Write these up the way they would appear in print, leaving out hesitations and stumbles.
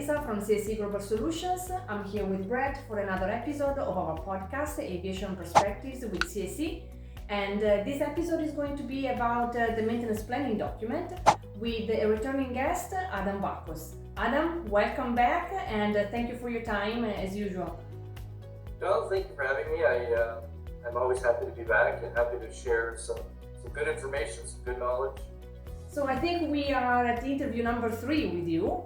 Elisa from C.A.C. Global Solutions. I'm here with Brett for another episode of our podcast, Aviation Perspectives with C.A.C. And this episode is going to be about the maintenance planning document with a returning guest, Adam Bakos. Adam, welcome back and thank you for your time as usual. Well, thank you for having me. I'm always happy to be back and happy to share some good information, some good knowledge. So I think we are at interview number 3 with you,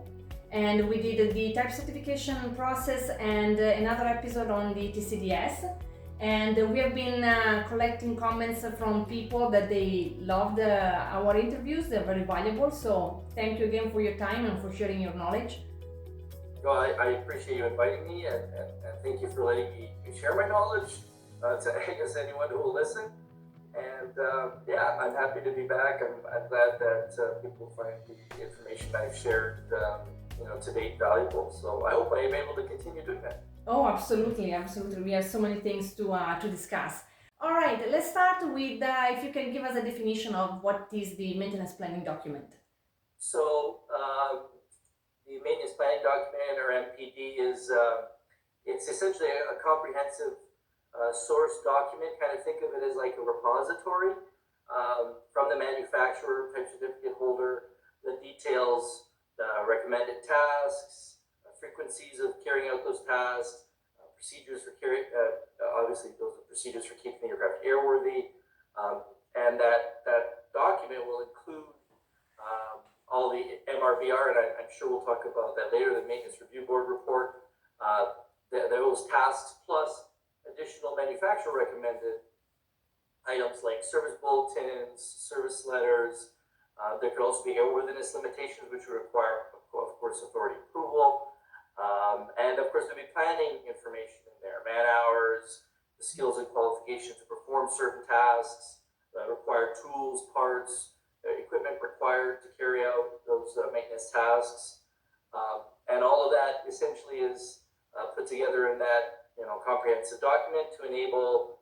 and we did the type certification process and another episode on the TCDS, and we have been collecting comments from people that they loved our interviews. They're very valuable, so thank you again for your time and for sharing your knowledge. Well, I appreciate you inviting me and thank you for letting me share my knowledge to I guess anyone who will listen. And I'm happy to be back. I'm glad that people find the information I've shared to date valuable. So I hope I am able to continue doing that. Oh, absolutely. We have so many things to discuss. All right, let's start with if you can give us a definition of what is the maintenance planning document. So the maintenance planning document, or MPD, is it's essentially a comprehensive source document. Kind of think of it as like a repository from the manufacturer, type certificate holder, that details the recommended tasks, frequencies of carrying out those tasks, procedures for obviously those are procedures for keeping the aircraft airworthy, and that document will include all the MRBR, and I'm sure we'll talk about that later, the Maintenance Review Board report, those tasks plus additional manufacturer recommended items like service bulletins, service letters. There could also be airworthiness limitations, which would require, of course, authority approval. And of course, there'll be planning information in there, man hours, the skills and qualifications to perform certain tasks, required tools, parts, equipment required to carry out those maintenance tasks. And all of that essentially is put together in that comprehensive document to enable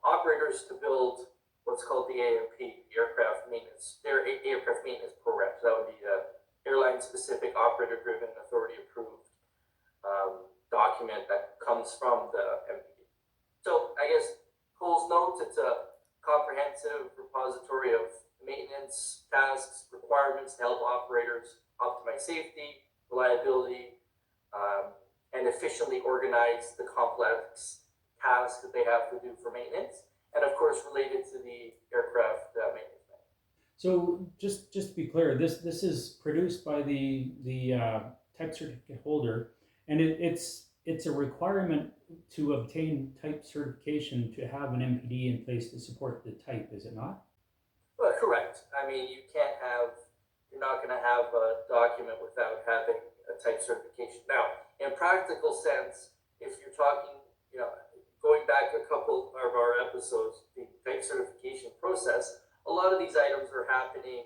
operators to build what's called the AMP, aircraft maintenance program. So that would be airline-specific, operator-driven, authority-approved document that comes from the MPD. So I guess Cole's notes, it's a comprehensive repository of maintenance tasks, requirements to help operators optimize safety, reliability, and efficiently organize the complex tasks that they have to do for maintenance, and of course related to the aircraft maintenance. So just to be clear, this is produced by the type certificate holder, and it's a requirement to obtain type certification to have an MPD in place to support the type, is it not? Well, correct. I mean, you're not going to have a document without having a type certification. Now, in practical sense, if you're talking, going back a couple of our episodes, the type certification process, a lot of these items are happening,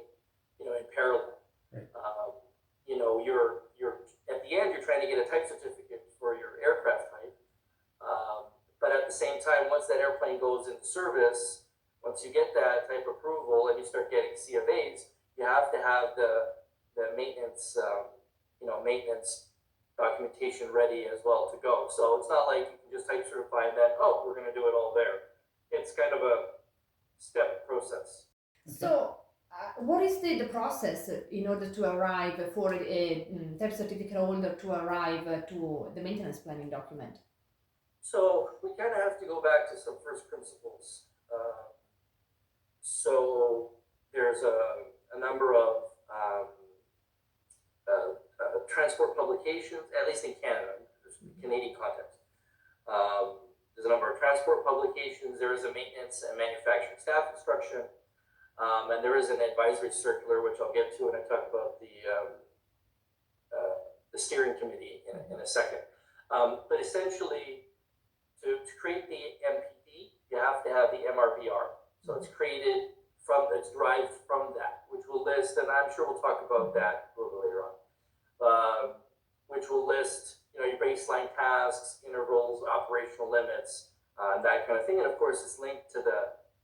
in parallel. Right. You're at the end, you're trying to get a type certificate for your aircraft type, but at the same time, once that airplane goes into service, once you get that type approval and you start getting C of A's, you have to have the maintenance, maintenance documentation ready as well to go. So it's not like you can just type certify and then, we're going to do it all there. It's kind of a step process. So what is the process in order to arrive for a type certificate holder to arrive to the maintenance planning document? So we kind of have to go back to some first principles. So there's a number of transport publications, at least in Canada, there's Canadian context. There's a number of transport publications. There is a maintenance and manufacturing staff instruction, and there is an advisory circular, which I'll get to when I talk about the steering committee in a second. But essentially, to create the MPD, you have to have the MRBR. So it's derived from that, which will list, and I'm sure we'll talk about that a little later on, which will list, your baseline tasks, intervals, operational limits, that kind of thing. And of course, it's linked to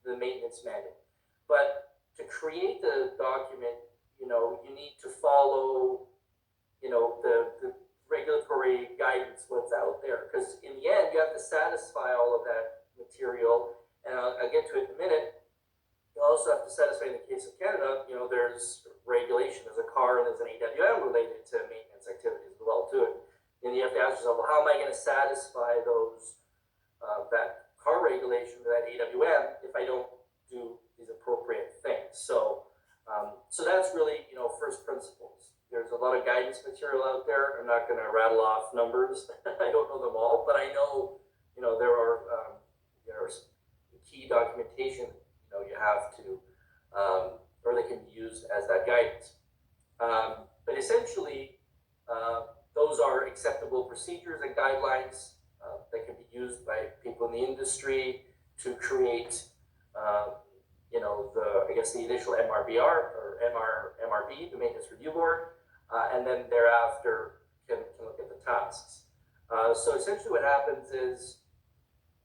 the maintenance manual. But to create the document, you need to follow, the regulatory guidance, what's out there, because in the end you have to satisfy all of that material, and I'll get to it in a minute. You also have to satisfy, in the case of Canada, there's regulation, there's a CAR and there's an AWM related to maintenance activities as well too. And you have to ask yourself, well, how am I going to satisfy those that CAR regulation, that AWM, if I don't do these appropriate things? So that's really first principles. There's a lot of guidance material out there. I'm not going to rattle off numbers. I don't know them all, but I know there's key documentation you have to or they can be used as that guidance. But essentially, those are acceptable procedures and guidelines that can be used by people in the industry to create the initial MRBR or MRB, the Maintenance Review Board, and then thereafter can look at the tasks. So essentially what happens is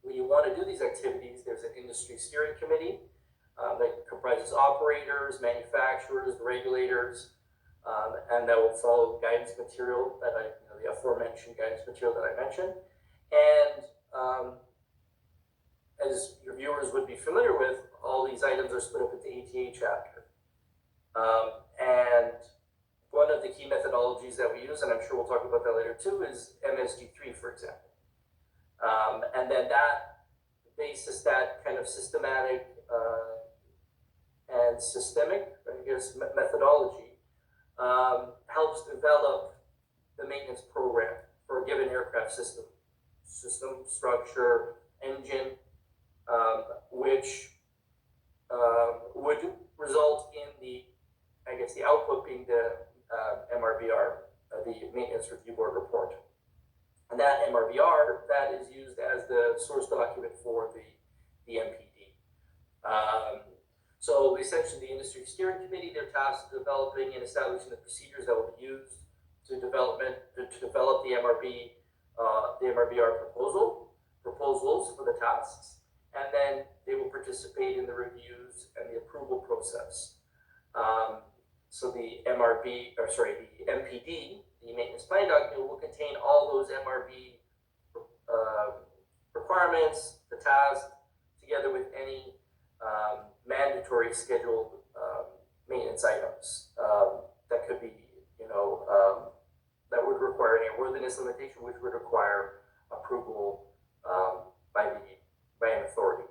when you want to do these activities, there's an industry steering committee that comprises operators, manufacturers, regulators, and that will follow guidance material that the aforementioned guidance material that I mentioned. And as your viewers would be familiar with, all these items are split up into ATA chapter. And one of the key methodologies that we use, and I'm sure we'll talk about that later too, is MSG3, for example. And then that basis, that kind of systematic and systemic, methodology helps develop the maintenance program for a given aircraft system, structure, engine, which would result in the output being the MRBR, the Maintenance Review Board report. And that MRBR, that is used as the source document for the MPD. So essentially the Industry Steering Committee, they're tasked with developing and establishing the procedures that will be used to develop the MRBR proposals for the tasks, and then they will participate in the reviews and the approval process. So the the MPD, the maintenance plan document, will contain all those MRB requirements, the task, together with any mandatory scheduled maintenance items that could be, that would require an airworthiness limitation, which would require approval by an authority.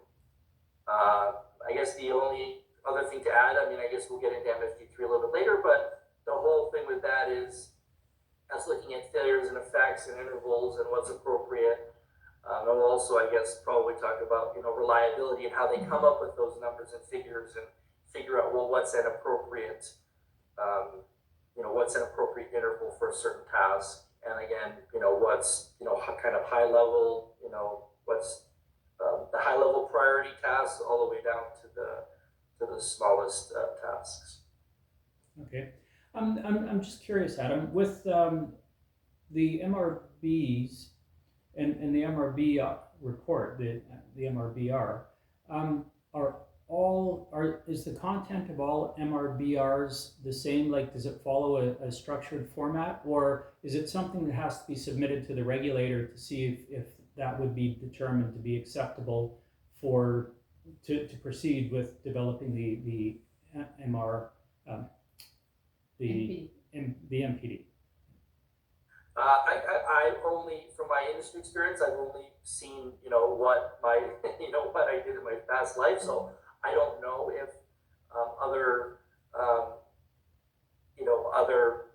I guess the only other thing to add, I guess we'll get into MSG3 a little bit later, but the whole thing with that is us looking at failures and effects and intervals and what's appropriate. And we'll also, I guess, probably talk about reliability and how they come up with those numbers and figures and figure out, well, what's an appropriate interval for a certain task, and again, what's kind of high level, what's the high level priority tasks all the way down to the smallest tasks. Okay, I'm just curious, Adam, with the MRBs and the MRB report, the MRBR, is the content of all MRBRs the same? Like, does it follow a structured format, or is it something that has to be submitted to the regulator to see if that would be determined to be acceptable to proceed with developing the MPD? I've only, from my industry experience, I've only seen what what I did in my past life. So I don't know if other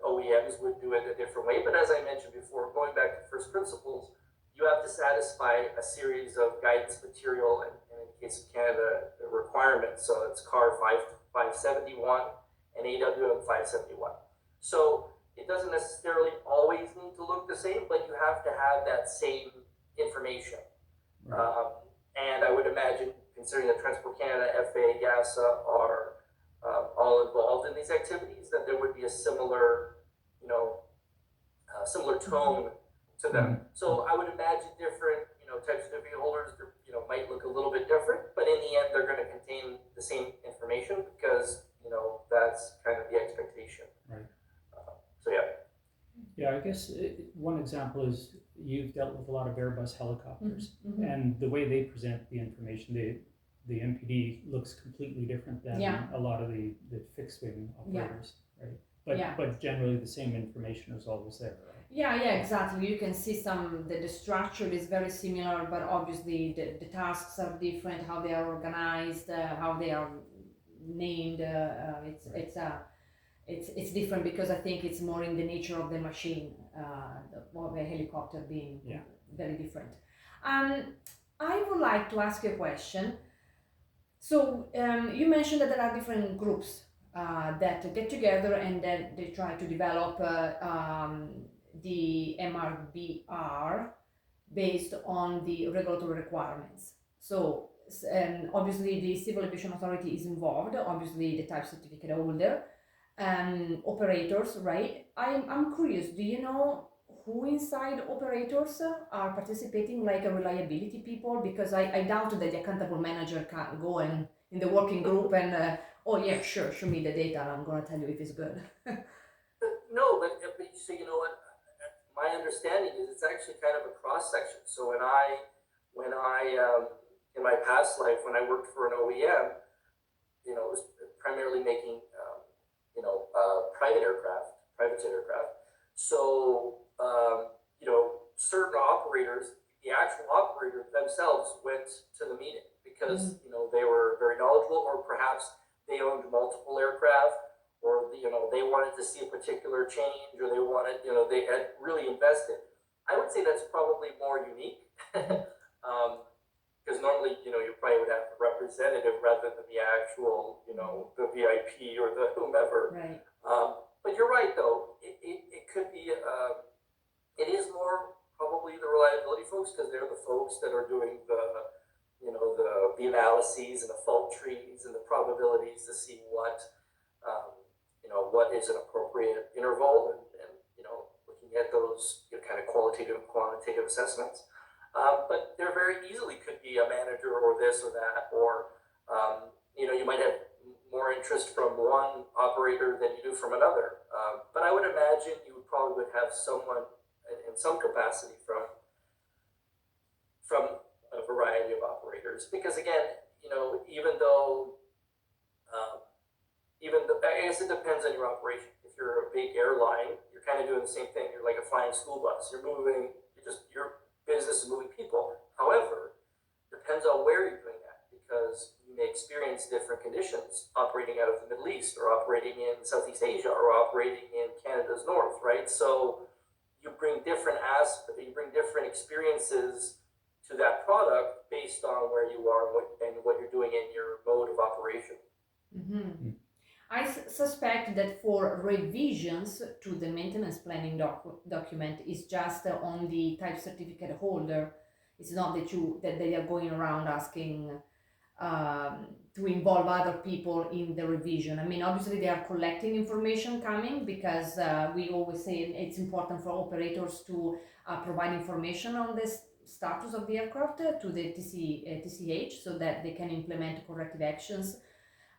OEMs would do it a different way. But as I mentioned before, going back to first principles, you have to satisfy a series of guidance material, and in the case of Canada, the requirements. So it's CAR 571 and AWM 571. So it doesn't necessarily always need to look the same, but you have to have that same information. Right. And I would imagine, considering that Transport Canada, FAA, CASA are all involved in these activities, that there would be a similar tone to them. Mm-hmm. So I would imagine different, types of certificate holders, might look a little bit different, but in the end, they're going to contain the same information because, that's kind of the expectation. Right. So yeah. guess one example is you've dealt with a lot of Airbus helicopters, Mm-hmm. and the way they present the information, the MPD looks completely different than a lot of the fixed wing operators, right? But generally the same information is always there, right? Yeah, exactly. You can see the structure is very similar, but obviously the tasks are different, how they are organized, how they are named. It's different because I think it's more in the nature of the machine, of the helicopter being very different. I would like to ask you a question. So you mentioned that there are different groups that get together and then they try to develop the MRBR based on the regulatory requirements. So obviously the Civil Aviation Authority is involved, obviously the type certificate holder, operators, right? I'm curious, do you know who inside operators are participating, like a reliability people? Because I doubt that the accountable manager can go and in the working group and oh yeah, sure, show me the data, I'm gonna tell you if it's good. No, but so you know what? My understanding is it's actually kind of a cross section. So when I in my past life when I worked for an OEM, it was primarily making private jet aircraft. So certain operators, the actual operators themselves went to the meeting because they were very knowledgeable, or perhaps they owned multiple aircraft, or they wanted to see a particular change, or they wanted they had really invested. I would say that's probably more unique. Because normally, you probably would have a representative rather than the actual, the VIP or the whomever. Right. But you're right, though. It could be, it is more probably the reliability folks, because they're the folks that are doing the analyses and the fault trees and the probabilities to see what is an appropriate interval and looking at those kind of qualitative and quantitative assessments. But there very easily could be a manager or this or that, or you might have more interest from one operator than you do from another. But I would imagine you probably would have someone in some capacity from a variety of operators, because again, I guess it depends on your operation. If you're a big airline, you're kind of doing the same thing. You're like a flying school bus. Your business is moving people. However, depends on where you're doing that, because you may experience different conditions operating out of the Middle East, or operating in Southeast Asia, or operating in Canada's north, right? So you bring different experiences to that product based on where you are and what you're doing in your mode of operation. Mm-hmm. I suspect that for revisions to the maintenance planning document is just on the type certificate holder. It's not that they are going around asking to involve other people in the revision. I mean, obviously they are collecting information coming, because we always say it's important for operators to provide information on the status of the aircraft to the TCH, so that they can implement corrective actions.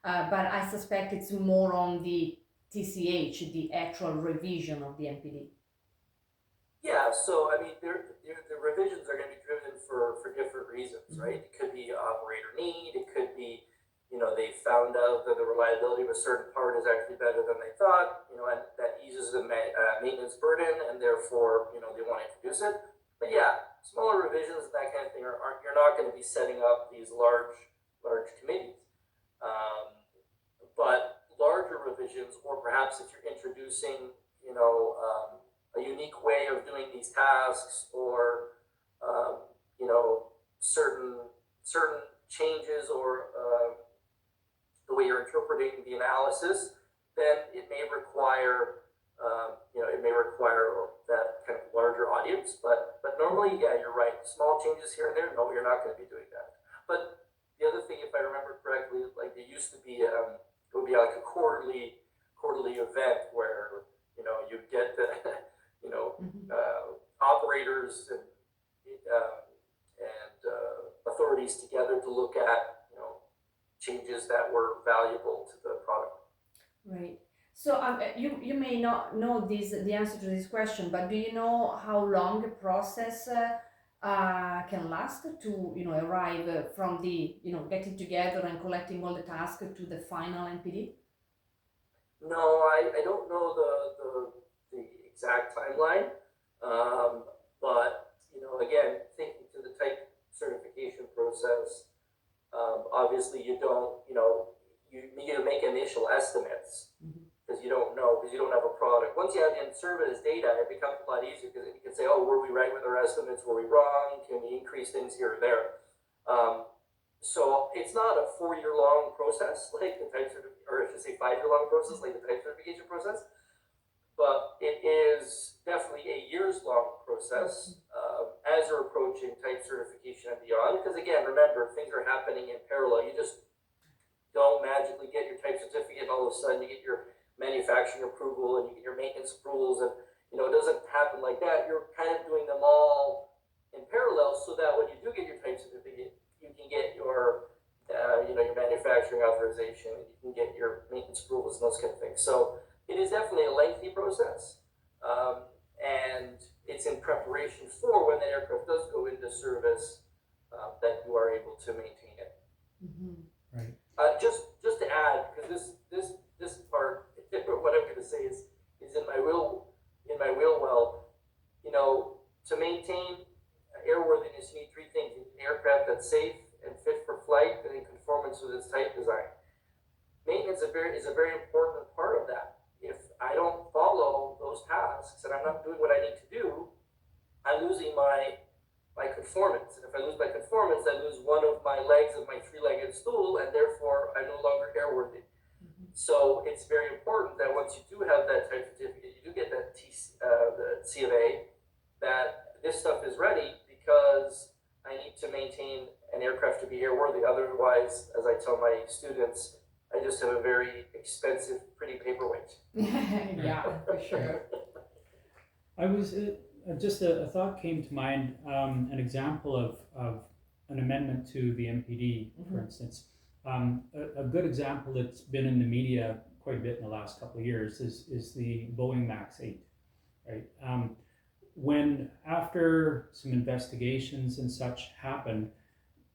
But I suspect it's more on the TCH, the actual revision of the MPD. Yeah, so I mean, the revisions are going to be driven for different reasons, right? It could be operator need. It could be, they found out that the reliability of a certain part is actually better than they thought, and that eases the maintenance burden, and therefore, they want to introduce it. But yeah, smaller revisions, that kind of thing, you're not going to be setting up these large committees. But larger revisions, or perhaps if you're introducing, a unique way of doing these tasks, or certain changes, or the way you're interpreting the analysis, then it may require that kind of larger audience. But normally, yeah, you're right. Small changes here and there, no, you're not going to be doing that. But the other thing, if I remember correctly, like there used to be, it would be like a quarterly event where you get the operators and authorities together to look at changes that were valuable to the product. Right. So you may not know the answer to this question, but do you know how long a process can last to arrive from the getting together and collecting all the tasks to the final MPD? No, I don't know the exact timeline, but again, thinking to the type certification process, obviously you don't, you need to make initial estimates because you don't know, because you don't have a product. Once you have the in-service data, it becomes a lot easier because you can say, oh, were we right with our estimates? Were we wrong? Can we increase things here or there? So it's not a 4-year-long process like the type certification, or I should say 5-year-long process like the type certification process, but it is definitely a years-long process as you're approaching type certification and beyond. Because again, remember, things are happening in parallel. You just don't magically get your type certificate and all of a sudden you get your manufacturing approval and you get your maintenance approvals, and it doesn't happen like that. You're kind of doing them all in parallel so that when you do get your type certificate, you can get your your manufacturing authorization, you can get your maintenance approvals and those kind of things. So it is definitely a lengthy process, and it's in preparation for when the aircraft does go into service, that you are able to maintain it. Right. Just to add, because this part, what I'm going to say is in my wheel well. To maintain airworthiness, you need 3 things: you need an aircraft that's safe and fit for flight and in conformance with its type design. Maintenance is a very important part of that. If I don't follow those tasks and I'm not doing what I need to do, I'm losing my conformance. And if I lose my conformance, I lose one of my legs of my 3-legged stool, and therefore I'm no longer airworthy. So it's very important that once you do have that type certificate, you do get that the C of A, that this stuff is ready, because I need to maintain an aircraft to be airworthy. Otherwise, as I tell my students, I just have a very expensive, pretty paperweight. Yeah, for sure. I was just a thought came to mind, an example of an amendment to the MPD, for instance. A good example that's been in the media quite a bit in the last couple of years is the Boeing MAX 8, right? When after some investigations and such happened,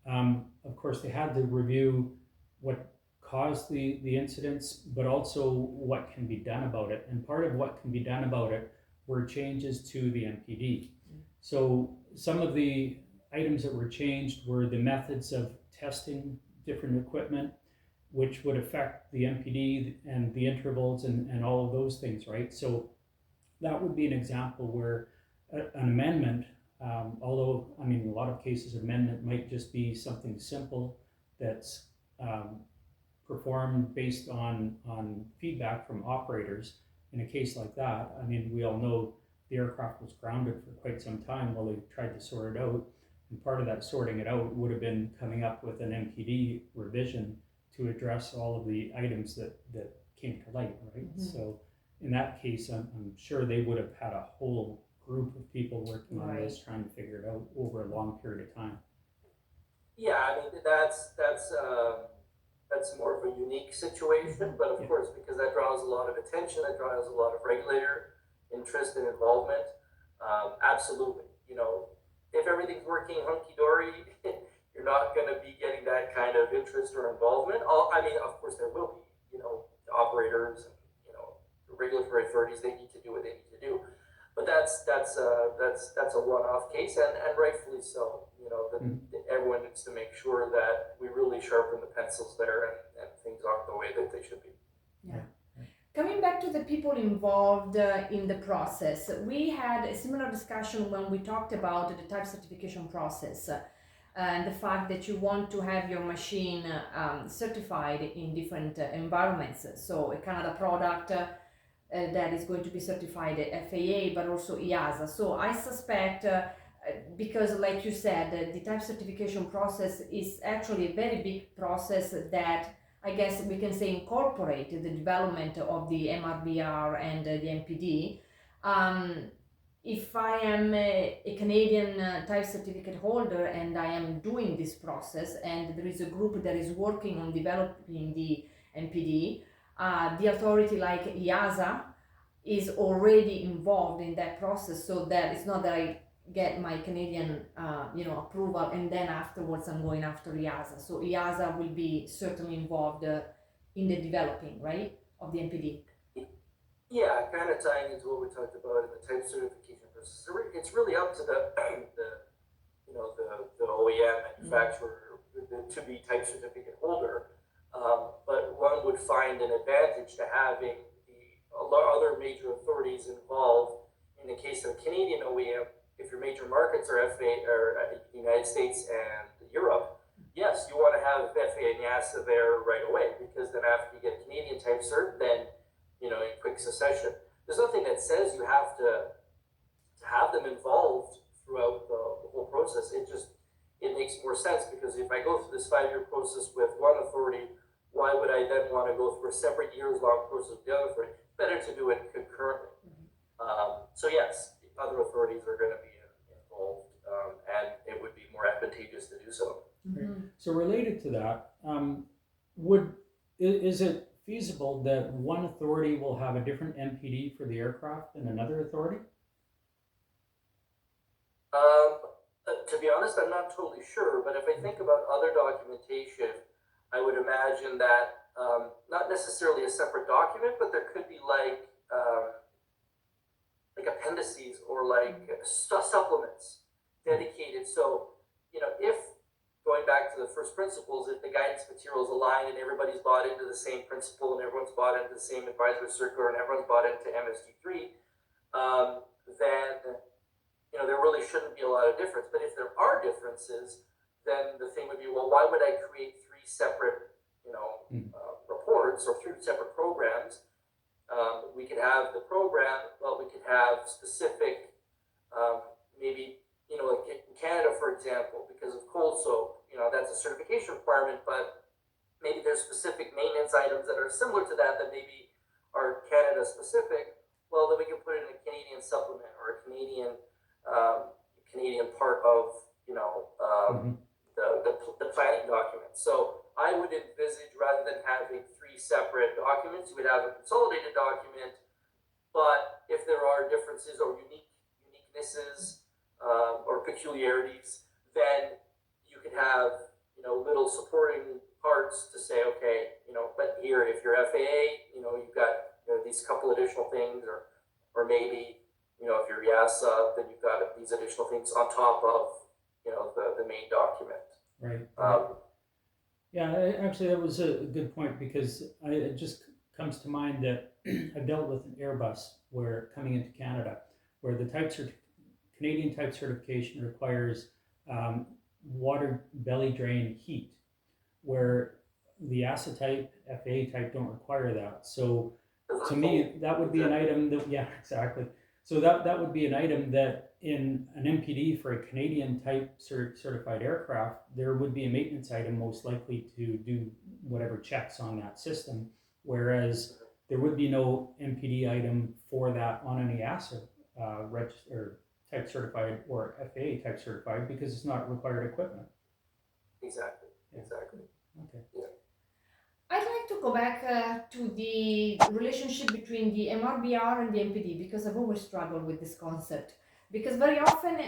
of course they had to review what caused the incidents, but also what can be done about it. And part of what can be done about it were changes to the MPD. So some of the items that were changed were the methods of testing different equipment, which would affect the MPD and the intervals and all of those things, right? So that would be an example where an amendment, although I mean in a lot of cases amendment might just be something simple that's performed based on feedback from operators. In a case like that, I mean, we all know the aircraft was grounded for quite some time while they tried to sort it out. And part of that sorting it out would have been coming up with an MPD revision to address all of the items that came to light, right? So in that case, I'm sure they would have had a whole group of people working on this, trying to figure it out over a long period of time. Yeah, I mean, that's more of a unique situation, but of course, because that draws a lot of attention, that draws a lot of regulator interest and involvement. Absolutely, if everything's working hunky-dory, you're not going to be getting that kind of interest or involvement. I mean, of course, there will be, operators and, the regulatory authorities, they need to do what they need to do. But that's a one-off case, and rightfully so. Everyone needs to make sure that we really sharpen the pencils there and things aren't the way that they should be. Yeah. Coming back to the people involved in the process, we had a similar discussion when we talked about the type certification process and the fact that you want to have your machine certified in different environments. So a Canada product that is going to be certified FAA, but also EASA. So I suspect, because like you said, the type certification process is actually a very big process that I guess we can say incorporate the development of the MRBR and the MPD. If I am a Canadian type certificate holder and I am doing this process and there is a group that is working on developing the MPD, the authority like EASA is already involved in that process, so that it's not that I get my Canadian approval and then afterwards I'm going after EASA. So EASA will be certainly involved in the developing, right, of the MPD. Yeah, kind of tying into what we talked about in the type certification process. It's really up to the OEM manufacturer, the to-be type certificate holder. But one would find an advantage to having the other major authorities involved. In the case of Canadian OEM, if your major markets are FAA or the United States and Europe, yes, you want to have FAA and EASA there right away, because then after you get Canadian type cert, then in quick succession. There's nothing that says you have to have them involved throughout the whole process. It makes more sense, because if I go through this 5-year process with one authority, why would I then want to go through a separate years-long process with the other authority? Better to do it concurrently. So yes, other authorities are going to be involved, and it would be more advantageous to do so. Mm-hmm. So related to that, is it feasible that one authority will have a different MPD for the aircraft than another authority? To be honest, I'm not totally sure, but if I think about other documentation, I would imagine that not necessarily a separate document, but there could be like appendices or like supplements dedicated. So, if going back to the first principles, if the guidance material is aligned and everybody's bought into the same principle and everyone's bought into the same advisory circular and everyone's bought into MSG3, then there really shouldn't be a lot of difference. But if there are differences, then the thing would be, well, why would I create 3 separate reports or 3 separate programs? We could have the program, well, we could have specific, maybe, like in Canada, for example, because of cold soap, that's a certification requirement, but maybe there's specific maintenance items that are similar to that maybe are Canada specific. Well, then we can put it in a Canadian supplement or a Canadian part of, the planning document. So I would envisage, rather than having 3 separate documents, you would have a consolidated document. But if there are differences or uniquenesses or peculiarities, then you could have little supporting parts to say, okay, but here, if you're FAA, you've got these couple additional things, or maybe if you're EASA, then you've got these additional things on top of the main document. Right. Yeah, actually, that was a good point, because it just comes to mind that I've dealt with an Airbus where coming into Canada, where the Canadian type certification requires water belly drain heat, where the EASA type, FAA type don't require that. So to me, that would be an item that, yeah, exactly. So that would be an item that in an MPD for a Canadian type certified aircraft, there would be a maintenance item most likely to do whatever checks on that system, whereas there would be no MPD item for that on an EASA or type certified or FAA type certified, because it's not required equipment. Exactly. Okay. Yeah. I'd like to go back to the relationship between the MRBR and the MPD, because I've always struggled with this concept. Because very often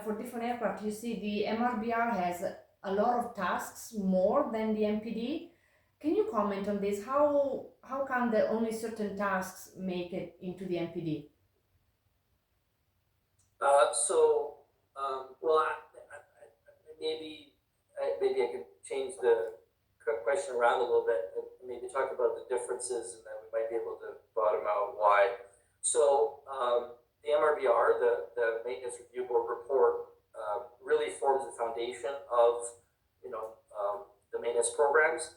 for different aircraft, you see the MRBR has a lot of tasks more than the MPD. Can you comment on this? How come that only certain tasks make it into the MPD? Well, maybe I could change the question around a little bit and maybe talk about the differences, and then we might be able to bottom out why. So the MRBR, the Maintenance Review Board report, really forms the foundation of the maintenance programs,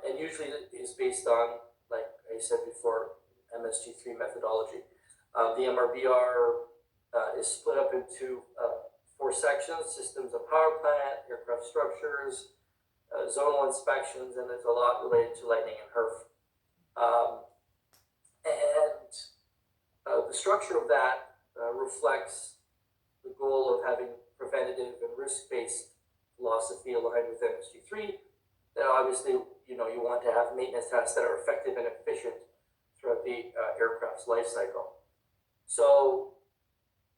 and usually is based on, like I said before, MSG3 methodology. The MRBR is split up into 4 sections: systems of power plant, aircraft structures, zonal inspections, and there's a lot related to lightning and HERF. The structure of that reflects the goal of having preventative and risk-based philosophy aligned with MSG3, then obviously, you want to have maintenance tasks that are effective and efficient throughout the aircraft's life cycle. So,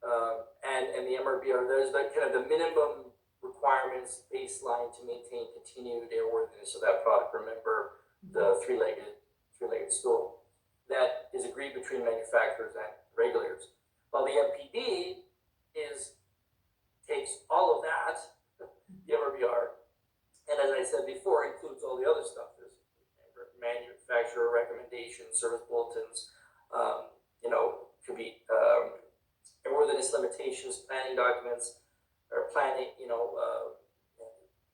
and the MRBR, there's the kind of the minimum requirements baseline to maintain continued airworthiness of that product. Remember the three-legged stool that is agreed between manufacturers and regulators. While the MPD takes all of that, the MRBR, and as I said before, includes all the other stuff. There's manufacturer recommendations, service bulletins, could be airworthiness limitations, planning documents, or planning,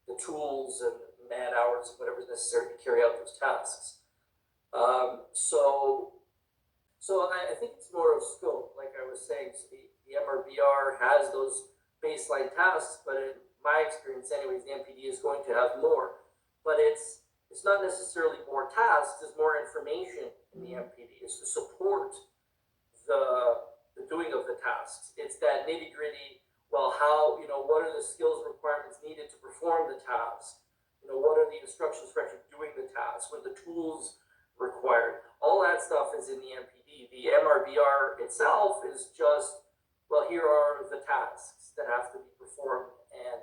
the tools and man hours, whatever is necessary to carry out those tasks. So I think it's more of scope, like I was saying. So the MRBR has those baseline tasks, but in my experience anyways, the MPD is going to have more. But it's not necessarily more tasks, it's more information in the MPD. It's to support the doing of the tasks. It's that nitty-gritty, well, how, what are the skills requirements needed to perform the task? What are the instructions for actually doing the task? What are the tools required? All that stuff is in the MPD. The MRBR itself is just, well, here are the tasks that have to be performed, and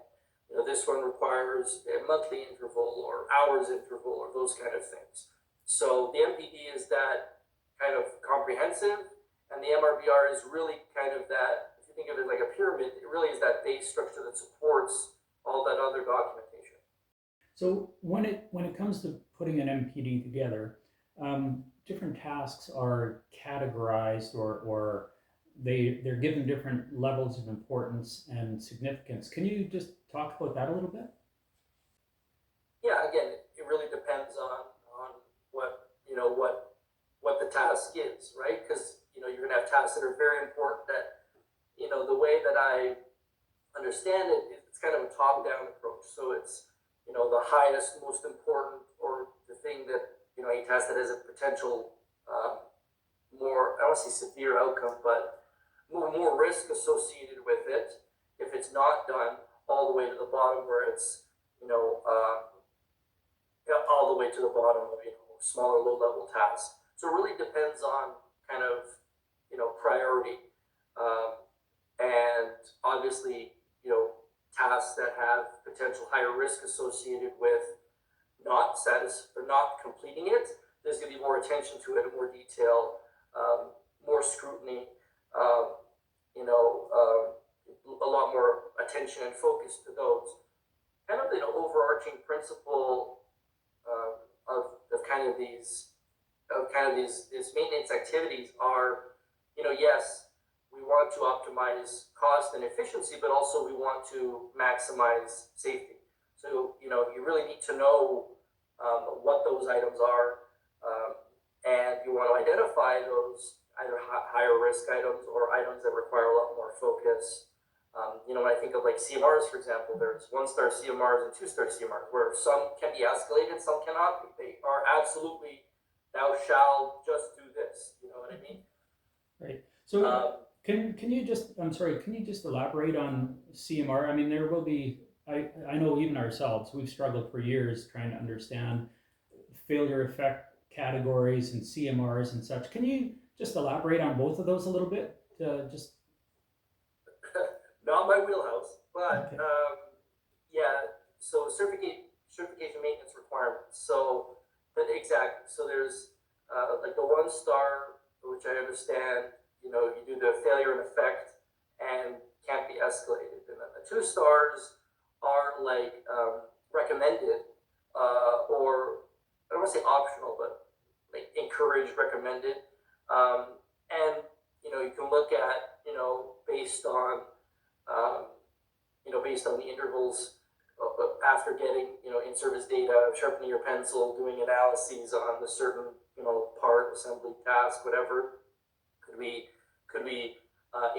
this one requires a monthly interval or hours interval or those kind of things. So the MPD is that kind of comprehensive, and the MRBR is really kind of that, if you think of it like a pyramid, it really is that base structure that supports all that other documentation. So when it comes to putting an MPD together, different tasks are categorized or they're given different levels of importance and significance. Can you just talk about that a little bit? Yeah, again, it really depends on what the task is, right? Because you're going to have tasks that are very important that the way that I understand it, it's kind of a top-down approach. So it's the highest, most important, or the thing that a task that has a potential more, I don't want to say severe outcome, but more risk associated with it if it's not done, all the way to the bottom where it's all the way to the bottom of smaller low-level tasks. So it really depends on kind of priority, and obviously tasks that have potential higher risk associated with not completing it. There's going to be more attention to it, more detail, more scrutiny, a lot more attention and focus to those. Kind of the overarching principle of these maintenance activities are, yes, we want to optimize cost and efficiency, but also we want to maximize safety. So you really need to know what those items are, and you want to identify those either higher risk items or items that require a lot more focus. When I think of like CMRs, for example, there's 1-star CMRs and 2-star CMRs, where some can be escalated, some cannot be. They are absolutely, thou shalt just do this. You know what I mean? Right. So can you just elaborate on CMR? I mean, there will be, I know even ourselves, we've struggled for years trying to understand failure effect categories and CMRs and such. Can you just elaborate on both of those a little bit? Not my wheelhouse, but okay. So certification maintenance requirements. So there's like the 1-star, which I understand, you do the failure in effect and can't be escalated. And then the 2 stars are like recommended, or I don't want to say optional, but like encouraged, recommended. And you can look at based on the intervals after getting in-service data, sharpening your pencil, doing analyses on the certain part, assembly, task, whatever, could we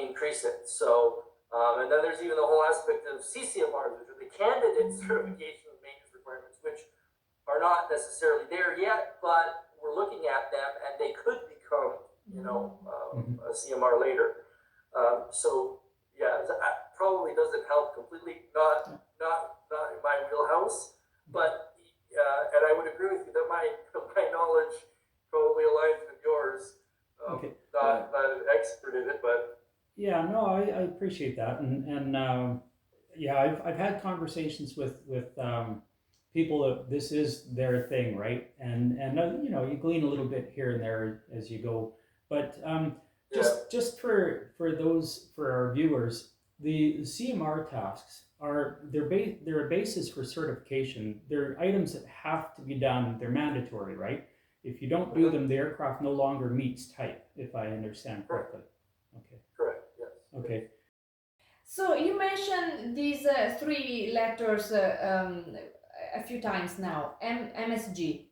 increase it? So and then there's even the whole aspect of CCMRs, which are the candidate certification maintenance requirements, which are not necessarily there yet, but we're looking at them and they could become a CMR later. So yeah, that probably doesn't help completely. Not in my wheelhouse, but expert in it, but Yeah, no, I appreciate that, and yeah, I've had conversations with people that this is their thing, right? And you know, you glean a little bit here and there as you go, but yeah, just for our viewers, the CMR tasks are they're a basis for certification. They're items that have to be done. They're mandatory, right? If you don't do mhm, them, the aircraft no longer meets type, if I understand correct, correctly. Okay. correct, yes. Okay. So you mentioned these three letters a few times now, MSG.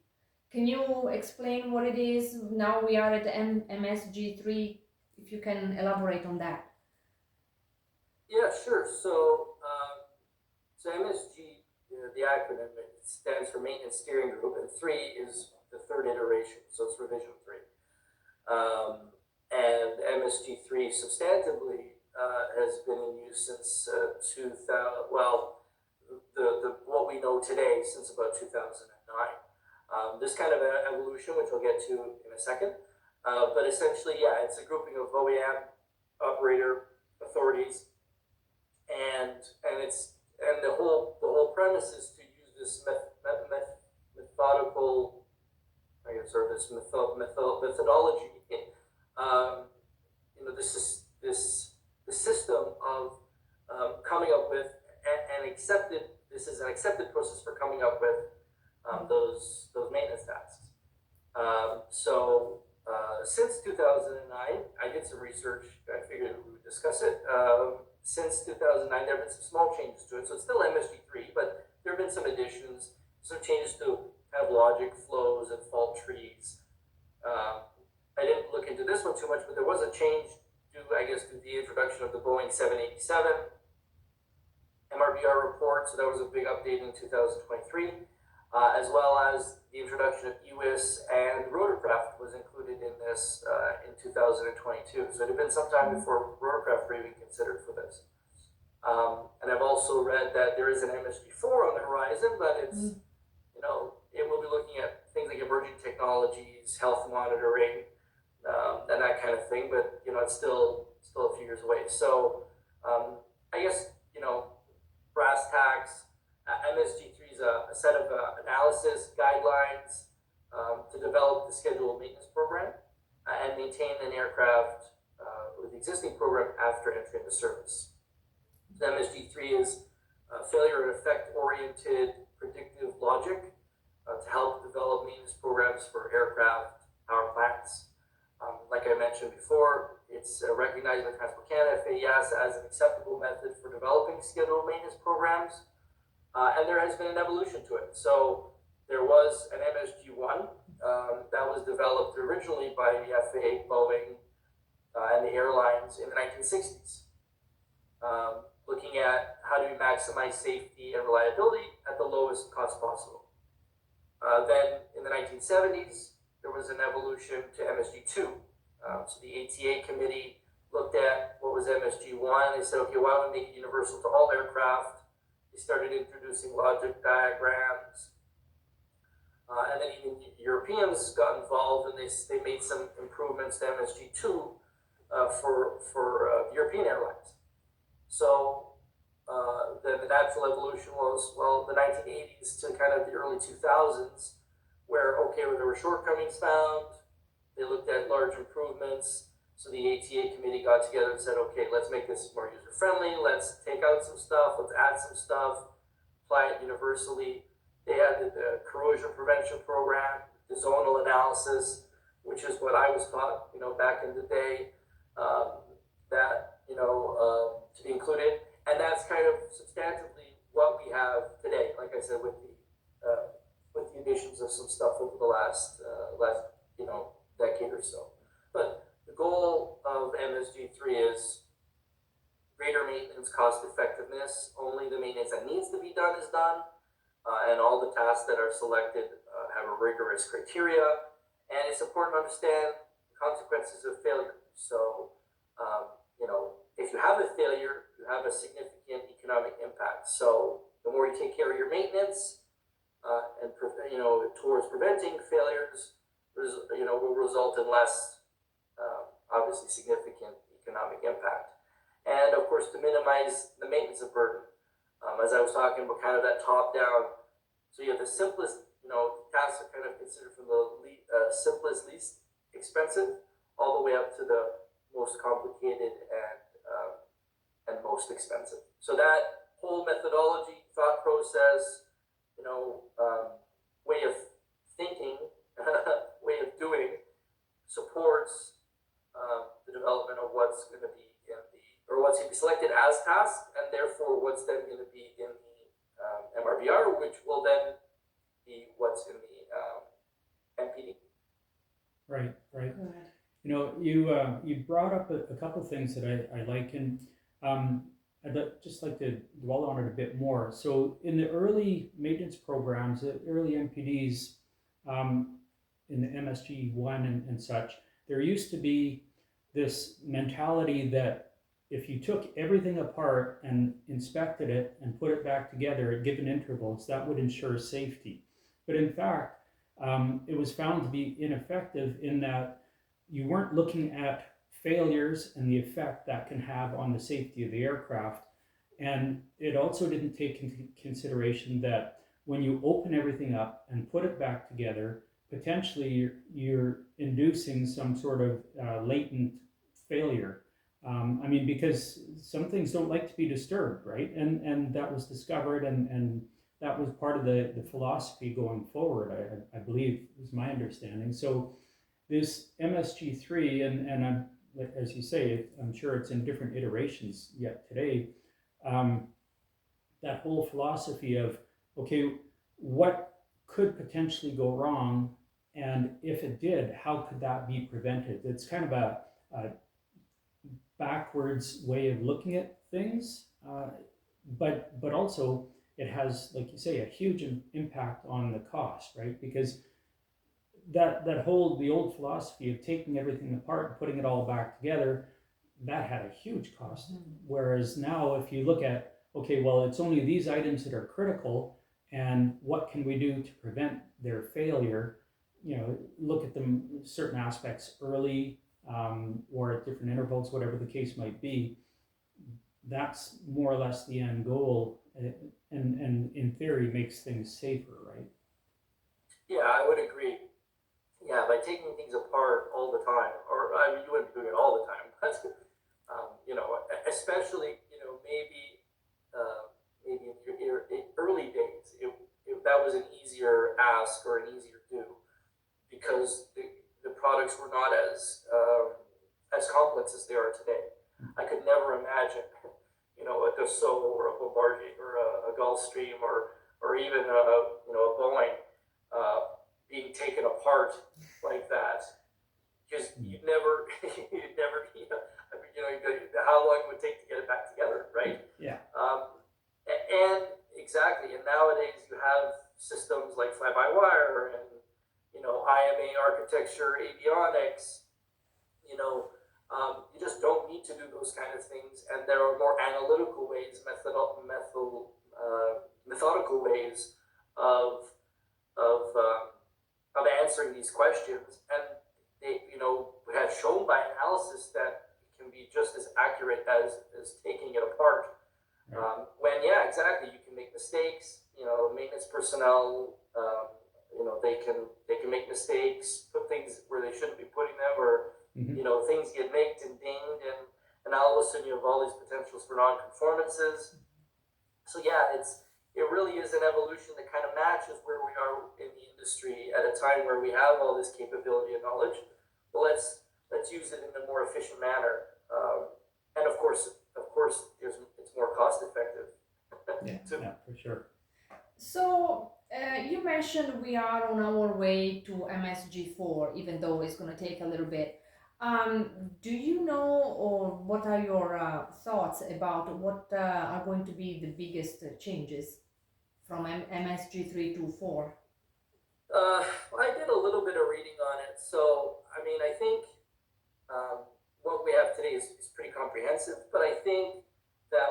Can you explain what it is? Now we are at MSG3, if you can elaborate on that. Yeah, sure. So MSG, the acronym, it stands for Maintenance Steering Group, and 3 is the third iteration, so it's revision 3. And MSG3 substantively has been in use since 2000. Well, the what we know today since about 2009. This kind of an evolution, which we'll get to in a second, but essentially, yeah, it's a grouping of OEM operator authorities, and the whole premise is to use this methodical, I guess, or this methodology. You know, the system of coming up with an accepted. This is an accepted process for coming up with those maintenance tasks. Since 2009, I did some research. I figured we would discuss it. Since 2009, there have been some small changes to it. So it's still MSG3, but there have been some additions, some changes to kind of logic flows and fault trees. I didn't look into this one too much, but there was a change due, I guess, to the introduction of the Boeing 787 MRBR report. So that was a big update in 2023. As well as the introduction of EWIS and rotorcraft was included in this in 2022. So it had been some time before rotorcraft were even considered for this. And I've also read that there is an MSG4 on the horizon, but it's, you know, it will be looking at things like emerging technologies, health monitoring, and that kind of thing. But, you know, it's still a few years away. So I guess, you know, brass tacks, MSG3 is a set of analysis guidelines to develop the scheduled maintenance program and maintain an aircraft with the existing program after entry into service. The MSG3 is failure and effect oriented predictive logic to help develop maintenance programs for aircraft, power plants. Like I mentioned before, it's recognized by Transport Canada, FAES, as an acceptable method for developing scheduled maintenance programs. And there has been an evolution to it. So there was an MSG1 that was developed originally by the FAA, Boeing, and the airlines in the 1960s, looking at how do we maximize safety and reliability at the lowest cost possible. Then in the 1970s, there was an evolution to MSG2. So the ATA committee looked at what was MSG1. They said, okay, why don't we make it universal to all aircraft? They started introducing logic diagrams, and then even Europeans got involved, and they made some improvements to MSG2 for European airlines. So then the natural evolution was, well, the 1980s to kind of the early 2000s, where there were shortcomings found. They looked at large improvements. So the ATA committee got together and said, okay, let's make this more user-friendly. Let's take out some stuff. Let's add some stuff. Apply it universally. They added the corrosion prevention program, the zonal analysis, which is what I was taught, you know, back in the day, to be included. And that's kind of substantively what we have today. Like I said, with the additions of some stuff over the last decade or so. But the goal of MSG3 is greater maintenance cost effectiveness. Only the maintenance that needs to be done is done, and all the tasks that are selected have a rigorous criteria. And it's important to understand the consequences of failure. So, if you have a failure, you have a significant economic impact. So, the more you take care of your maintenance, and towards preventing failures, will result in less obviously significant economic impact. And of course, to minimize the maintenance of burden. As I was talking about, kind of that top down. So you have the simplest, tasks are kind of considered from the simplest, least expensive, all the way up to the most complicated and most expensive. So that whole methodology, thought process, way of thinking, way of doing, supports the development of what's going to be what's going to be selected as tasks, and therefore what's then going to be in the MRBR, which will then be what's in the MPD. Right. You brought up a couple things that I like, and I'd just like to dwell on it a bit more. So in the early maintenance programs, the early MPDs, in the MSG1 and such, there used to be this mentality that if you took everything apart and inspected it and put it back together at given intervals, that would ensure safety. But in fact, it was found to be ineffective in that you weren't looking at failures and the effect that can have on the safety of the aircraft. And it also didn't take into consideration that when you open everything up and put it back together, potentially you're inducing some sort of latent failure. Because some things don't like to be disturbed, right? And that was discovered, and that was part of the philosophy going forward, I believe, is my understanding. So this MSG3, and I'm, as you say, I'm sure it's in different iterations yet today, that whole philosophy of, okay, what could potentially go wrong, and if it did, how could that be prevented? It's kind of a backwards way of looking at things, but also it has, like you say, a huge impact on the cost, right? Because the old philosophy of taking everything apart and putting it all back together, that had a huge cost. Whereas now, if you look at, okay, well, it's only these items that are critical, and what can we do to prevent their failure? Look at them, certain aspects early, or at different intervals, whatever the case might be. That's more or less the end goal, and in theory makes things safer, right? Yeah, I would agree. Yeah, by taking things apart all the time, or I mean, you wouldn't be doing it all the time, but especially maybe in your early days, if that was an easier ask or an easier do, because the products were not as complex as they are today. I could never imagine, a Dassault or a Bombardier or a Gulfstream or even a Boeing being taken apart like that, because you'd never, how long it would take to get it back together, right? Yeah. And exactly, and nowadays you have systems like fly-by-wire and IMA architecture, avionics. You just don't need to do those kind of things, and there are more analytical ways, methodical ways of answering these questions, and they have shown by analysis that it can be just as accurate as taking it apart. Right. Exactly, you can make mistakes. Maintenance personnel, they can make mistakes, put things where they shouldn't be putting them, or things get nicked and dinged, and all of a sudden you have all these potentials for non-conformances. So yeah, it really is an evolution that kind of matches where we are in the industry at a time where we have all this capability and knowledge. Well, let's use it in a more efficient manner, and of course, it's more cost effective. Yeah, for sure. So you mentioned we are on our way to MSG4, even though it's going to take a little bit. Do you know, or what are your thoughts about what are going to be the biggest changes from MSG3 to 4? I did a little bit of reading on it. So, I think what we have today is pretty comprehensive, but I think that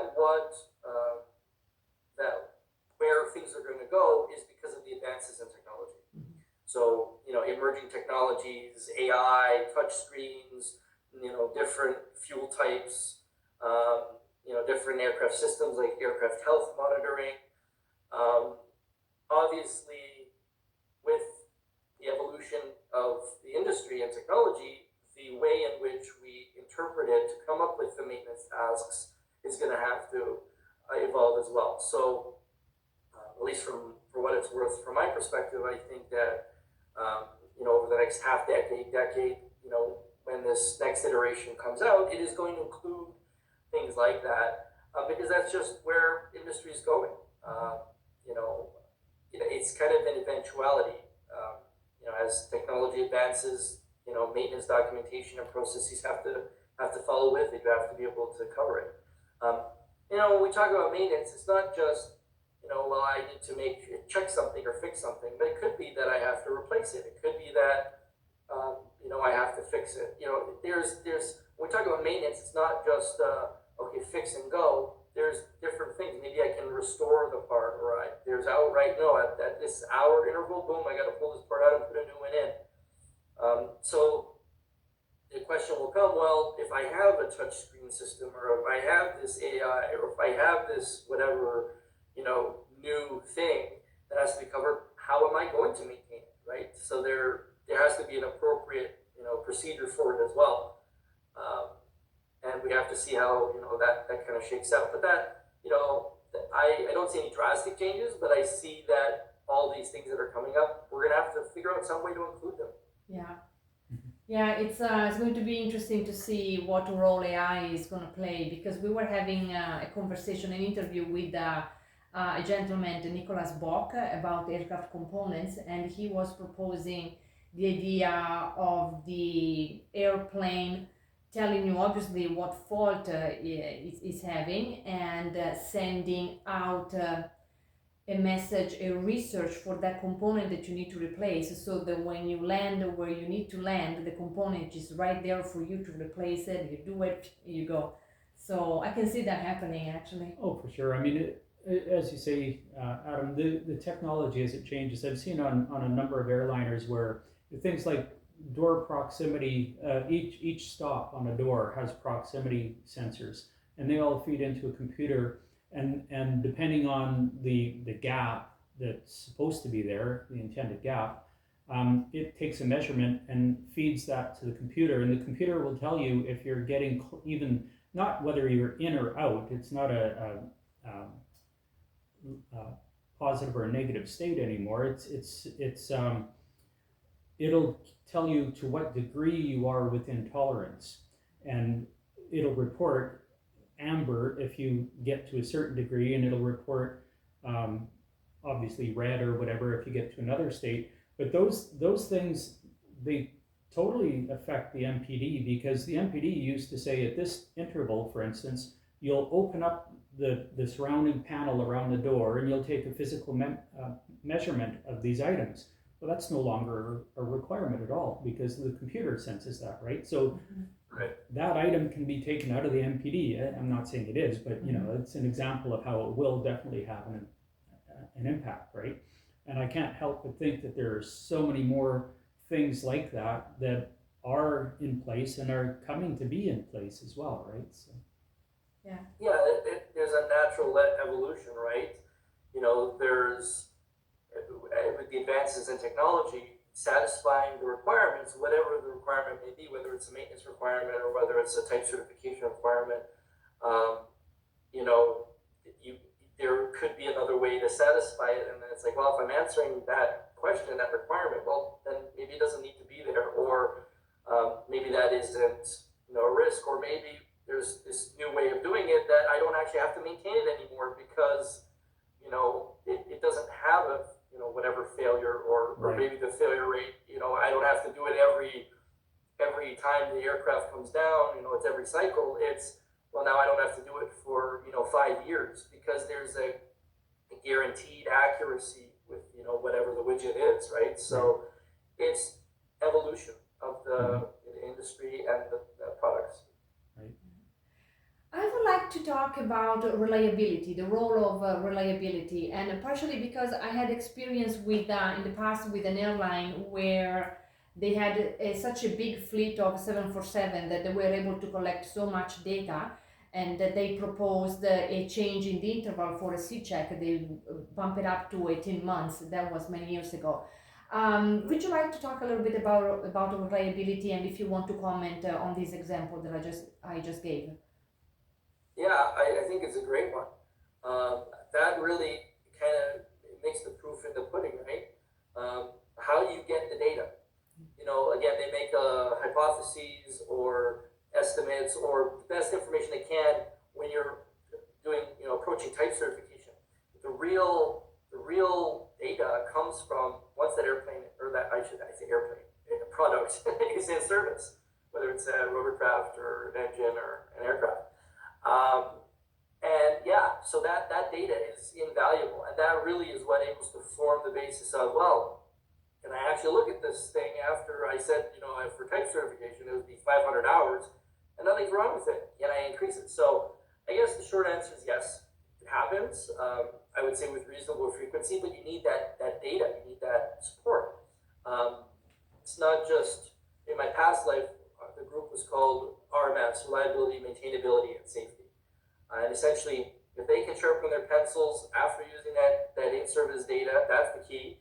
where things are going to go is because of the advances in technology. So, emerging technologies, AI, touch screens, different fuel types, different aircraft systems like aircraft health monitoring. Obviously, with the evolution of the industry and technology, the way in which we interpret it to come up with the maintenance tasks is going to have to evolve as well. So, at least for what it's worth, from my perspective, I think that over the next half decade, when this next iteration comes out, it is going to include things like that because that's just where industry is going. It's kind of an eventuality. As technology advances, maintenance documentation and processes have to follow with it. You have to be able to cover it. When we talk about maintenance, it's not just I need to check something or fix something, but it could be that I have to replace it. It could be that I have to fix it. There's when we talk about maintenance, it's not just okay, fix and go. There's different things. Maybe I can restore the part, or there's outright no at this hour interval, boom, I got to pull this part out and put a new one in. So the question will come, well, if I have a touch screen system, or if I have this AI, or if I have this whatever new thing that has to be covered, how am I going to maintain it, right? So there has to be an appropriate procedure for it as well. And we have to see how that kind of shakes out. But that I don't see any drastic changes, but I see that all these things that are coming up, we're gonna have to figure out some way to include them. Yeah, it's going to be interesting to see what role AI is going to play, because we were having a conversation, an interview with a gentleman, Nicholas Bock, about aircraft components, and he was proposing the idea of the airplane telling you obviously what fault is having, and sending out a message, a research for that component that you need to replace, so that when you land where you need to land, the component is right there for you to replace it. You do it, you go. So I can see that happening actually. Oh, for sure. I mean, as you say, Adam, the technology as it changes, I've seen on a number of airliners where things like door proximity, each stop on a door has proximity sensors, and they all feed into a computer. And depending on the gap that's supposed to be there, the intended gap, it takes a measurement and feeds that to the computer, and the computer will tell you if you're getting even, not whether you're in or out. It's not a positive or a negative state anymore. It'll tell you to what degree you are within tolerance, and it'll report amber if you get to a certain degree, and it'll report obviously red or whatever if you get to another state. But those things, they totally affect the MPD, because the MPD used to say at this interval, for instance, you'll open up the surrounding panel around the door and you'll take a physical measurement of these items. Well, that's no longer a requirement at all, because the computer senses that, right? So that item can be taken out of the MPD. I'm not saying it is, but it's an example of how it will definitely have an impact, right? And I can't help but think that there are so many more things like that that are in place and are coming to be in place as well, right? So. Yeah, there's a natural evolution, right? There's, with the advances in technology, satisfying the requirements, whatever the requirement may be, whether it's a maintenance requirement or whether it's a type certification requirement, there could be another way to satisfy it. And then it's like, well, if I'm answering that question, that requirement, well, then maybe it doesn't need to be there, or maybe that isn't a risk, or maybe there's this new way of doing it that I don't actually have to maintain it anymore because it doesn't have a whatever failure, or maybe the failure rate, I don't have to do it every time the aircraft comes down, it's every cycle. It's, well, now I don't have to do it for 5 years, because there's a guaranteed accuracy with whatever the widget is, right? So it's evolution of the industry and the products. I would like to talk about reliability, the role of reliability, and partially because I had experience with in the past with an airline where they had such a big fleet of 747 that they were able to collect so much data, and that they proposed a change in the interval for a C-check. They bumped it up to 18 months. That was many years ago. Would you like to talk a little bit about reliability, and if you want to comment on this example that I just gave? Yeah, I think it's a great one. That really kind of makes the proof in the pudding, right? How do you get the data? Again, they make hypotheses or estimates or the best information they can when you're doing, approaching type certification. The real data comes from once that airplane, or that I say airplane, product is in service, whether it's a rotorcraft or an engine or an aircraft. And yeah, so that data is invaluable, and that really is what enables to form the basis of, well, and I actually look at this thing after I said, for type certification, it would be 500 hours, and nothing's wrong with it, and I increase it. So I guess the short answer is yes, it happens. I would say with reasonable frequency, but you need that data, you need that support. It's not just, in my past life, the group was called RMS, Reliability, Maintainability, and Safety. And essentially, if they can sharpen their pencils after using that in-service data, that's the key.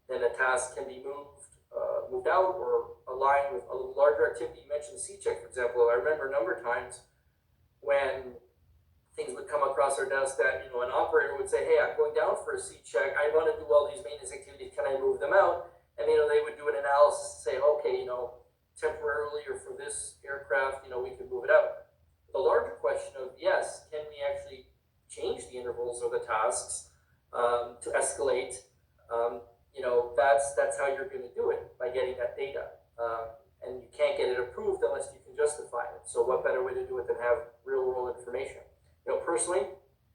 Then a task can be moved out or aligned with a little larger activity. You mentioned C-check, for example. I remember a number of times when things would come across our desk that, an operator would say, hey, I'm going down for a C-check. I want to do all these maintenance activities. Can I move them out? And, they would do an analysis and say, okay, temporarily or for this aircraft, we can move it out. The larger question of, yes, can we actually change the intervals or the tasks to escalate? That's how you're going to do it, by getting that data. And you can't get it approved unless you can justify it. So what better way to do it than have real world information? Personally,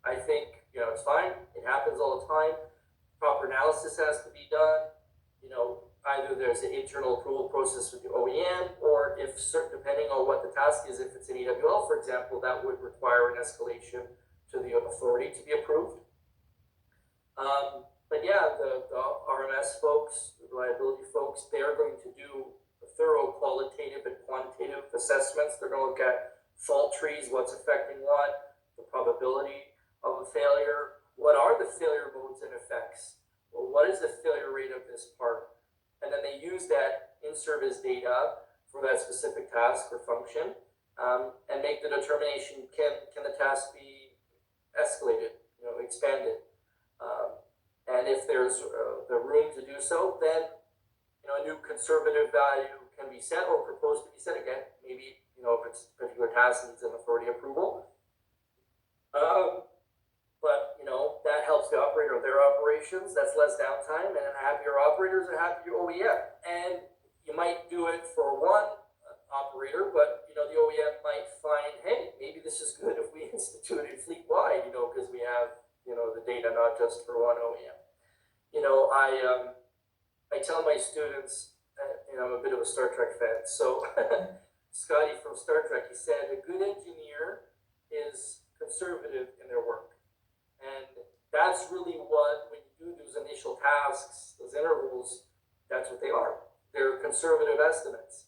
I think, it's fine. It happens all the time. Proper analysis has to be done. Either there's an internal approval process with the OEM, or if certain, depending on what the task is, if it's an EWL, for example, that would require an escalation to the authority to be approved. But yeah, the RMS folks, the reliability folks, they're going to do thorough qualitative and quantitative assessments. They're going to look at fault trees, what's affecting what, the probability of a failure, what are the failure modes and effects, well, what is the failure rate of this part, and then they use that in-service data for that specific task or function, and make the determination, can the task be escalated, expanded, and if there's the room to do so, then a new conservative value can be set or proposed to be set again. Maybe if it's a particular task needs an authority approval, but that helps the operator of their operations. That's less downtime, and happier operators and happier OEM. And you might do it for one operator, but the OEM might find, hey, maybe this is good if we institute it fleet-wide, because we have the data not just for one OEM. I tell my students, I'm a bit of a Star Trek fan, so Scotty from Star Trek, he said, a good engineer is conservative in their work. And that's really what, when you do those initial tasks, those intervals, that's what they are. They're conservative estimates.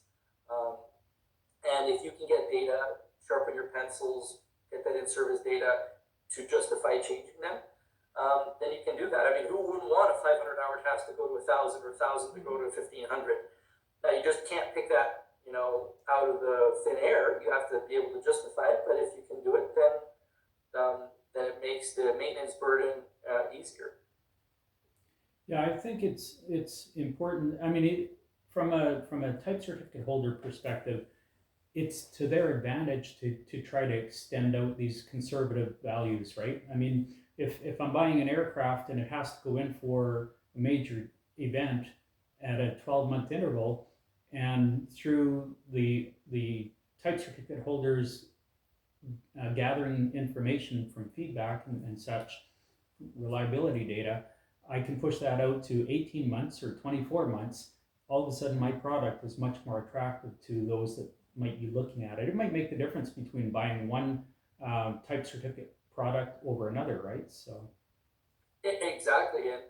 And if you can get data, sharpen your pencils, get that in-service data to justify changing them, then you can do that. I mean, who wouldn't want a 500-hour task to go to 1,000 or 1,000 to go to 1,500? Now, you just can't pick that, out of the thin air. You have to be able to justify it. But if you can do it, then it makes the maintenance burden easier. Yeah, I think it's important. I mean, from a type certificate holder perspective, it's to their advantage to try to extend out these conservative values, right? I mean, if I'm buying an aircraft and it has to go in for a major event at a 12-month interval, and through the type certificate holders gathering information from feedback and such reliability data, I can push that out to 18 months or 24 months. All of a sudden, my product is much more attractive to those that might be looking at it. It might make the difference between buying one type certificate product over another, right? So Exactly, and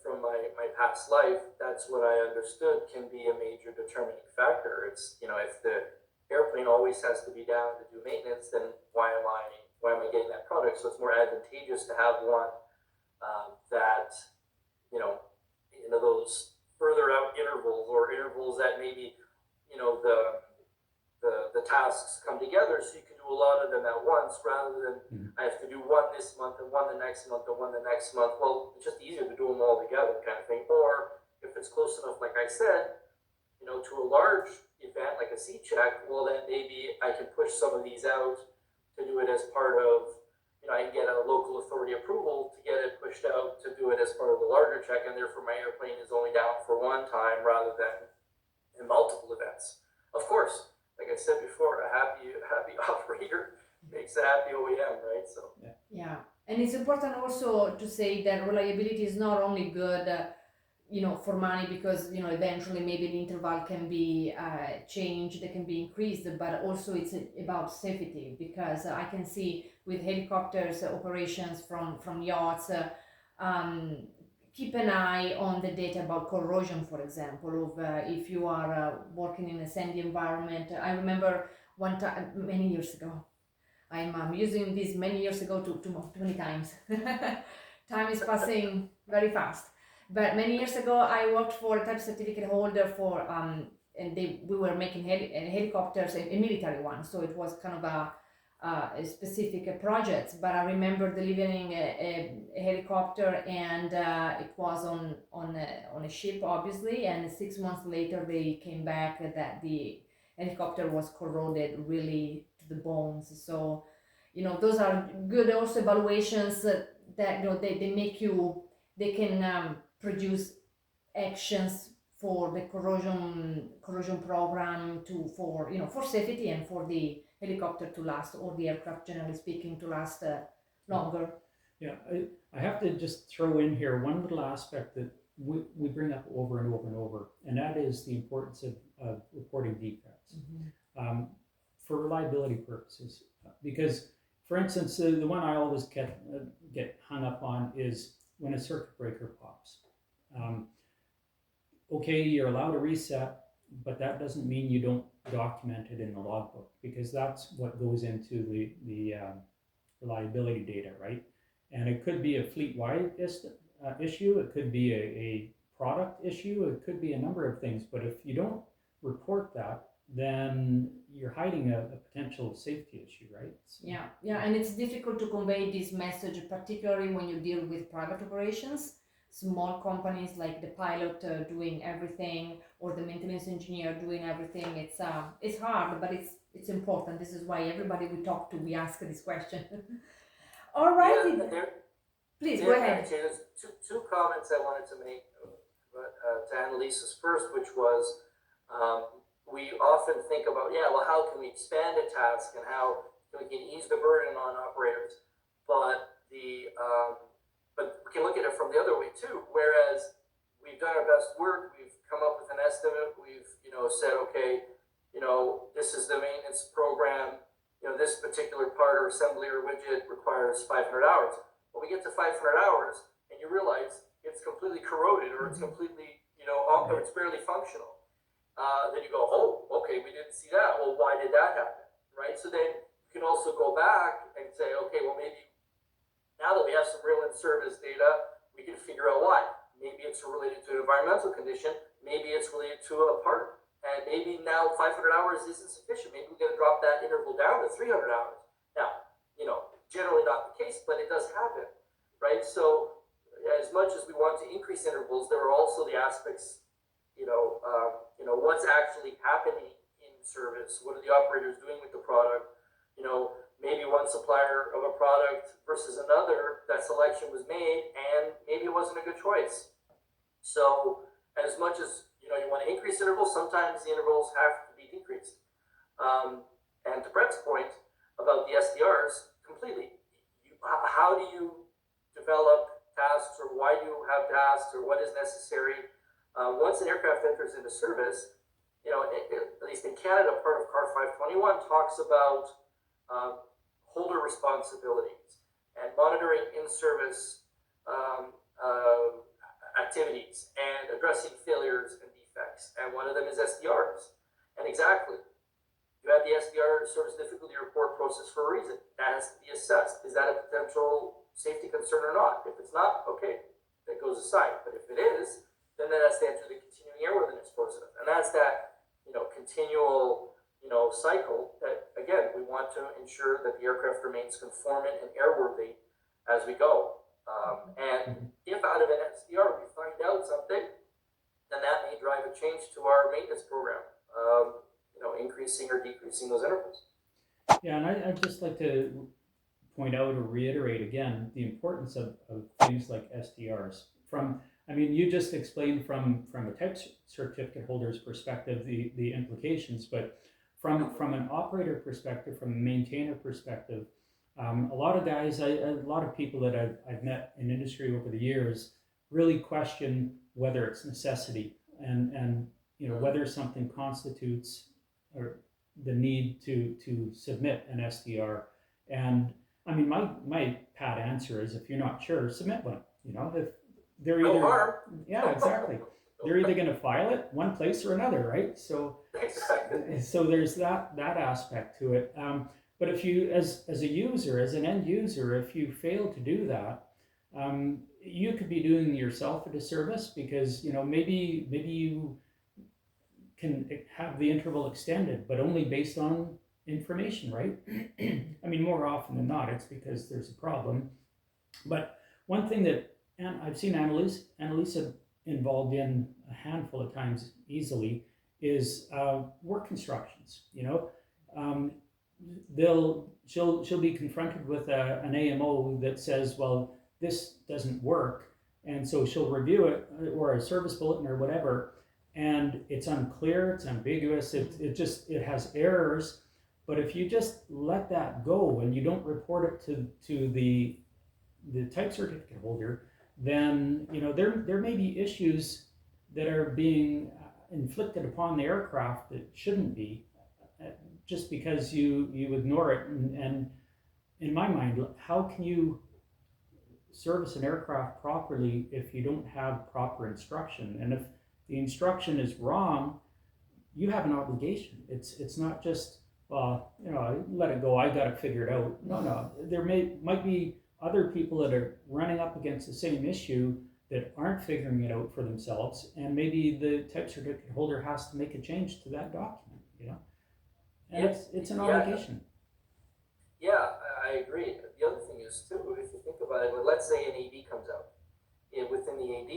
from my past life, that's what I understood can be a major determining factor. It's, if the airplane always has to be down to do maintenance, then why am I getting that product? So it's more advantageous to have one that, those further out intervals, or intervals that maybe, the tasks come together, so you can do a lot of them at once, rather than I have to do one this month and one the next month and one the next month. Well, it's just easier to do them all together, kind of thing. Or if it's close enough, like I said, to a large event like a C check, well, then maybe I can push some of these out to do it as part of, I can get a local authority approval to get it pushed out to do it as part of the larger check, and therefore my airplane is only down for one time rather than in multiple events. Of course, like I said before, a happy operator makes a happy OEM, right? So yeah, and it's important also to say that reliability is not only good, for money, because eventually maybe the interval can be changed, it can be increased, but also it's about safety, because I can see with helicopters operations from yachts, keep an eye on the data about corrosion, for example, of if you are working in a sandy environment. I remember one time many years ago, I'm using this many years ago too many times. Time is passing very fast. But many years ago, I worked for a type certificate holder for, and we were making helicopters, a military one. So it was kind of a specific project. But I remember delivering a helicopter, and it was on a ship, obviously. And 6 months later, they came back that the helicopter was corroded really to the bones. So, those are good also evaluations that they make you, they can produce actions for the corrosion program for safety, and for the helicopter to last, or the aircraft generally speaking, to last longer. Yeah, I have to just throw in here one little aspect that we bring up over and over and over, and that is the importance of reporting defects for reliability purposes. Because, for instance, the one I always get hung up on is when a circuit breaker pops. Okay, you're allowed to reset, but that doesn't mean you don't document it in the logbook, because that's what goes into the reliability data, right? And it could be a fleet-wide issue, it could be a product issue, it could be a number of things, but if you don't report that, then you're hiding a potential safety issue, right? So, yeah, and it's difficult to convey this message, particularly when you deal with private operations. Small companies like the pilot doing everything, or the maintenance engineer doing everything. It's hard, but it's important. This is why everybody we talk to, we ask this question. All right, please go ahead. There's two comments I wanted to make to Annalise's first, which was we often think about, how can we expand a task and how we can ease the burden on operators, but but we can look at it from the other way too. Whereas we've done our best work, we've come up with an estimate, we've said, okay, this is the maintenance program, this particular part or assembly or widget requires 500 hours. Well, we get to 500 hours and you realize it's completely corroded, or it's completely, or it's barely functional. Then you go, oh, okay, we didn't see that. Well, why did that happen, right? So then you can also go back and say, okay, well, maybe now that we have some real in-service data, we can figure out why. Maybe it's related to an environmental condition, maybe it's related to a part, and maybe now 500 hours isn't sufficient. Maybe we got to drop that interval down to 300 hours. Now, generally not the case, but it does happen, right? So as much as we want to increase intervals, there are also the aspects, what's actually happening in service. What are the operators doing with the product? Maybe one supplier of a product versus another, that selection was made, and maybe it wasn't a good choice. So as much as you want to increase intervals, sometimes the intervals have to be decreased. And to Brett's point about the SDRs, completely. How do you develop tasks, or why do you have tasks, or what is necessary? Once an aircraft enters into service, at least in Canada, part of CAR 521 talks about holder responsibilities and monitoring in-service activities and addressing failures and defects, and one of them is SDRs. And exactly, you have the SDR, service difficulty report process, for a reason. That has to be assessed. Is that a potential safety concern or not? If it's not, okay, that goes aside. But if it is, then that has to enter the continuing airworthiness process, and that's that continual cycle that, again, we want to ensure that the aircraft remains conformant and airworthy as we go. And if out of an SDR we find out something, then that may drive a change to our maintenance program, increasing or decreasing those intervals. Yeah, and I'd just like to point out or reiterate again the importance of things like SDRs. You just explained from a type certificate holder's perspective the implications, but from an operator perspective, from a maintainer perspective, a lot of guys, a lot of people that I've met in industry over the years really question whether it's necessity and whether something constitutes or the need to submit an SDR. And my pat answer is, if you're not sure, submit one. If they're either, no harm. Yeah, exactly. They're either going to file it one place or another, right? So exactly. So there's that aspect to it. But if you, as a user, as an end user, if you fail to do that, you could be doing yourself a disservice, because maybe you can have the interval extended, but only based on information, right? More often than not, it's because there's a problem. But one thing that, and I've seen Annalisa involved in a handful of times easily, is work instructions. She'll be confronted with an AMO that says, well, this doesn't work, and so she'll review it, or a service bulletin or whatever, and it's unclear, it's ambiguous, it has errors. But if you just let that go and you don't report it to the type certificate holder, then there may be issues that are being inflicted upon the aircraft that shouldn't be, just because you ignore it. And in my mind, how can you service an aircraft properly if you don't have proper instruction? And if the instruction is wrong, you have an obligation. It's not just, let it go, I got it figured out. No, there might be other people that are running up against the same issue that aren't figuring it out for themselves, and maybe the type certificate holder has to make a change to that document, and it's an obligation. Yeah, I agree. The other thing is too, if you think about it, let's say an AD comes out. Within the AD,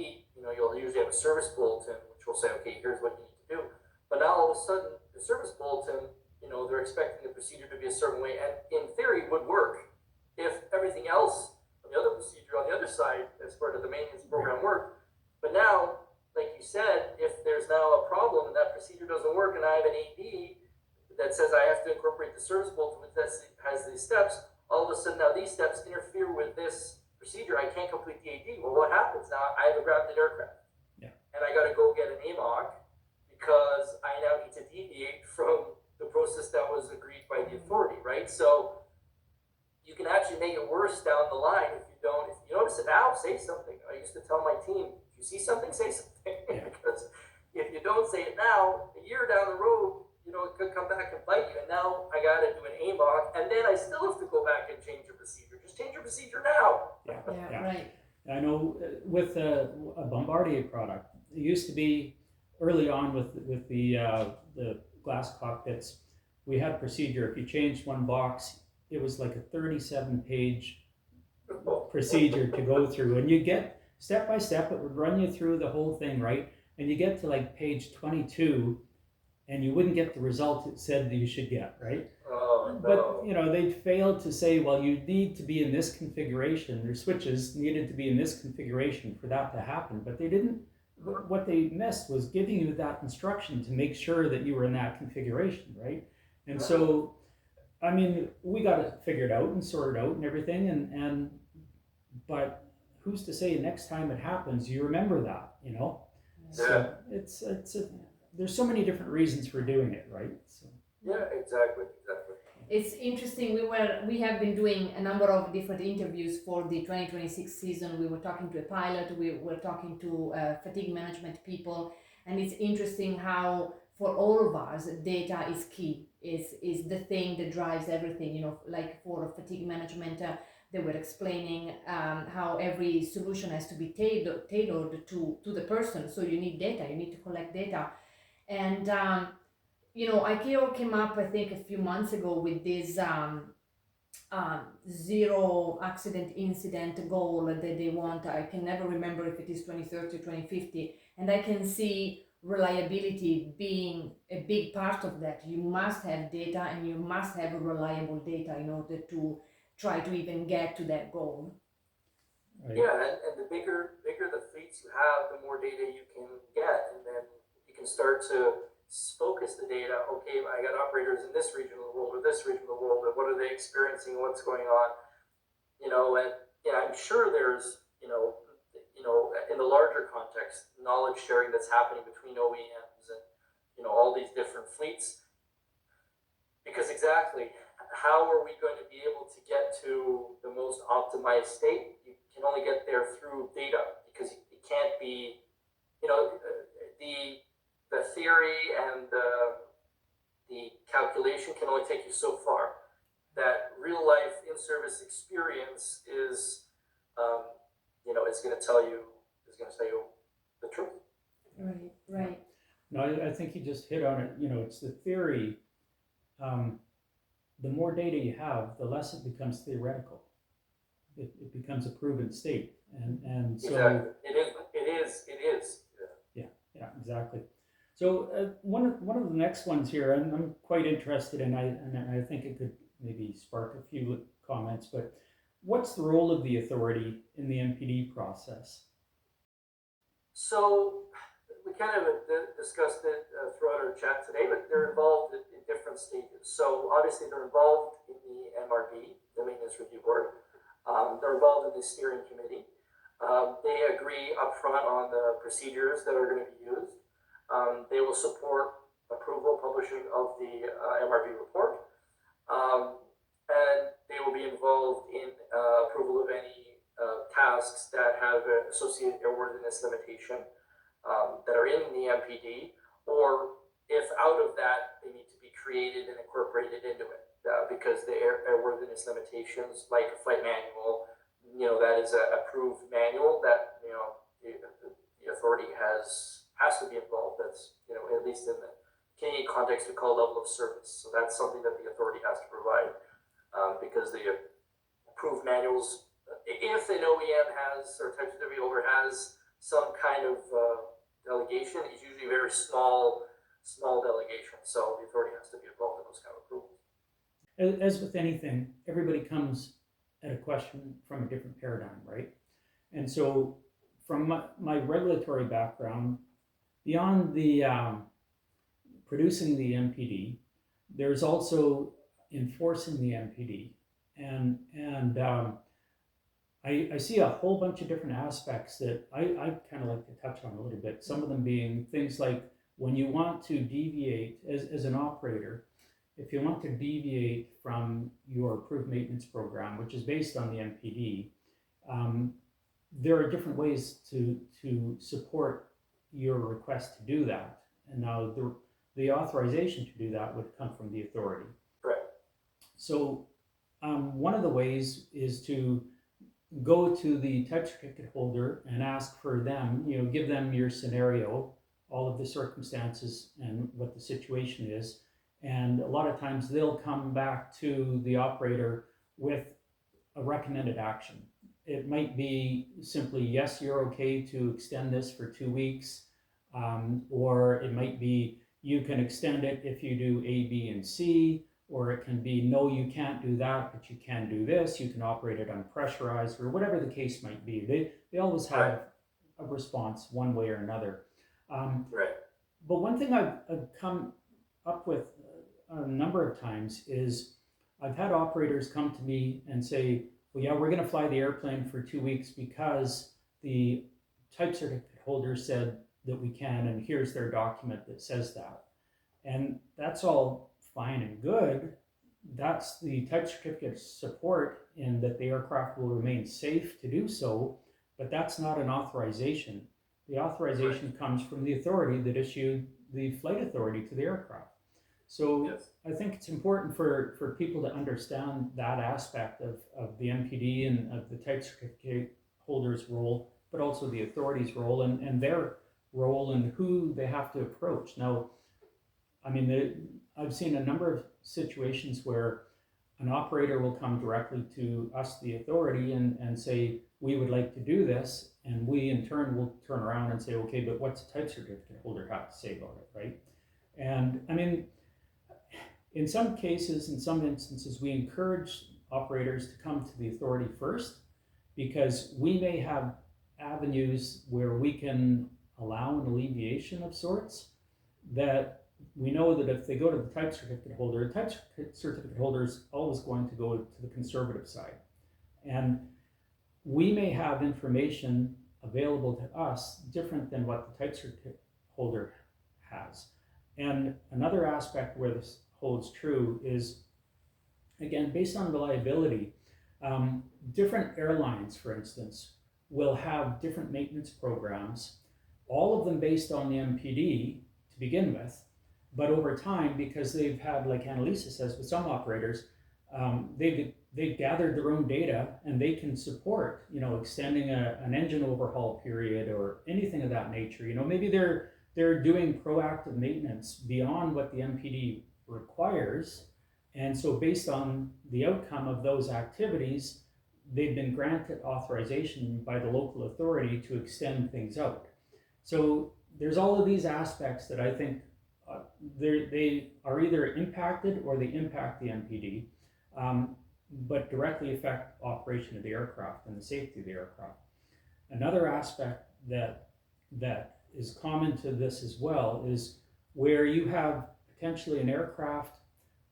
you'll usually have a service bulletin, which will say, okay, here's what you need to do. But now all of a sudden, the service bulletin, they're expecting the procedure to be a certain way, and in theory would work if everything else on the other procedure on the other side as part of the maintenance program worked. But now, like you said, if there's now a problem and that procedure doesn't work, and I have an AD that says I have to incorporate the service bulletin that has these steps, all of a sudden now these steps interfere with this procedure. I can't complete the AD. Well, what happens now? I have a grounded aircraft, and I got to go get an AMOC because I now need to deviate from the process that was agreed by the authority, right? So you can actually make it worse down the line if you don't. If you notice it now, say something. I used to tell my team, if you see something, say something. Because if you don't say it now, a year down the road, it could come back and bite you. And now I got to do an AMOC, and then I still have to go back and change your procedure. Just change your procedure now. Yeah. Right. I know with a Bombardier product, it used to be early on with the glass cockpits, we had a procedure. If you changed one box, it was like a 37-page procedure to go through, and you get step by step. It would run you through the whole thing, right? And you get to like page 22, and you wouldn't get the result it said that you should get, right? Oh, no. But they failed to say, well, you need to be in this configuration. Your switches needed to be in this configuration for that to happen, but they didn't. What they missed was giving you that instruction to make sure that you were in that configuration, right? And so, we got it figured out and sorted out and everything, but who's to say next time it happens you remember that, So there's so many different reasons for doing it, right? So. Yeah, exactly. it's interesting. We have been doing a number of different interviews for the 2026 season. We were talking to a pilot, we were talking to fatigue management people, and it's interesting how for all of us data is key, is the thing that drives everything. You know, like for fatigue management, they were explaining how every solution has to be tailored to the person. So you need data, you need to collect data, and you know, ICAO came up, I think, a few months ago with this zero accident incident goal that they want. I can never remember if it is 2030 or 2050, and I can see reliability being a big part of that. You must have data, and you must have reliable data in order to try to even get to that goal. Right. Yeah, and the bigger the fleets you have, the more data you can get, and then you can start to focus the data. Okay, I got operators in this region of the world or this region of the world, and what are they experiencing? What's going on? You know, and yeah, I'm sure there's in the larger context, knowledge sharing that's happening between OEMs and all these different fleets. Because exactly, how are we going to be able to get to the most optimized state? You can only get there through data, because it can't be, the theory and the calculation can only take you so far. That real life in-service experience is, it's going to tell you the truth. Right. No, I think you just hit on it. It's the theory. The more data you have, the less it becomes theoretical. It becomes a proven state, and so exactly. It is. Yeah, exactly. So one of the next ones here, I'm quite interested in, and I think it could maybe spark a few comments. But what's the role of the authority in the MPD process? So we kind of discussed it throughout our chat today, but they're involved in different stages. So obviously they're involved in the MRB, the Maintenance Review Board. They're involved in the steering committee. They agree upfront on the procedures that are going to be used. They will support approval, publishing of the MRB report. And they will be involved in approval of any tasks that have associated airworthiness limitation that are in the MPD, or if out of that, they need to be created and incorporated into it, because the airworthiness limitations, like a flight manual, that is an approved manual that the authority has to be involved. That's at least in the Canadian context we call level of service. So that's something that the authority has to provide, because the approved manuals, if an OEM has, or type certificate holder has some kind of delegation, it's usually a very small delegation. So the authority has to be involved in those kind of approvals. As with anything, everybody comes at a question from a different paradigm, right? And so from my regulatory background, beyond the producing the MPD, there's also enforcing the MPD. And I see a whole bunch of different aspects that I kind of like to touch on a little bit. Some of them being things like when you want to deviate as an operator, if you want to deviate from your approved maintenance program, which is based on the MPD, there are different ways to support your request to do that. And now the authorization to do that would come from the authority. Right. So one of the ways is to go to the type certificate holder and ask for them, give them your scenario, all of the circumstances and what the situation is. And a lot of times they'll come back to the operator with a recommended action. It might be simply, yes, you're okay to extend this for 2 weeks. Or it might be, you can extend it if you do A, B, and C. Or it can be, no, you can't do that, but you can do this. You can operate it unpressurized, or whatever the case might be. They always have a response one way or another. Right. But one thing I've come up with a number of times is I've had operators come to me and say, well, yeah, we're going to fly the airplane for 2 weeks because the type certificate holder said that we can, and here's their document that says that. And that's all fine and good, that's the type certificate support in that the aircraft will remain safe to do so, but that's not an authorization. The authorization comes from the authority that issued the flight authority to the aircraft. So Yes. I think it's important for people to understand that aspect of the MPD and of the type certificate holder's role, but also the authority's role and their role and who they have to approach. Now, I mean, I've seen a number of situations where an operator will come directly to us, the authority, and say, we would like to do this. And we in turn will turn around and say, okay, but what's the type certificate holder have to say about it, right? And I mean, in some cases, in some instances, we encourage operators to come to the authority first because we may have avenues where we can allow an alleviation of sorts that we know that if they go to the type certificate holder, the type certificate holder is always going to go to the conservative side. And we may have information available to us different than what the type certificate holder has. And another aspect where this holds true is, again, based on reliability, different airlines, for instance, will have different maintenance programs, all of them based on the MPD to begin with, but over time, because they've had, like Annalisa says, with some operators, they've gathered their own data and they can support, extending an engine overhaul period or anything of that nature. Maybe they're doing proactive maintenance beyond what the MPD requires. And so based on the outcome of those activities, they've been granted authorization by the local authority to extend things out. So there's all of these aspects that I think they are either impacted or they impact the MPD, but directly affect operation of the aircraft and the safety of the aircraft. Another aspect that is common to this as well is where you have potentially an aircraft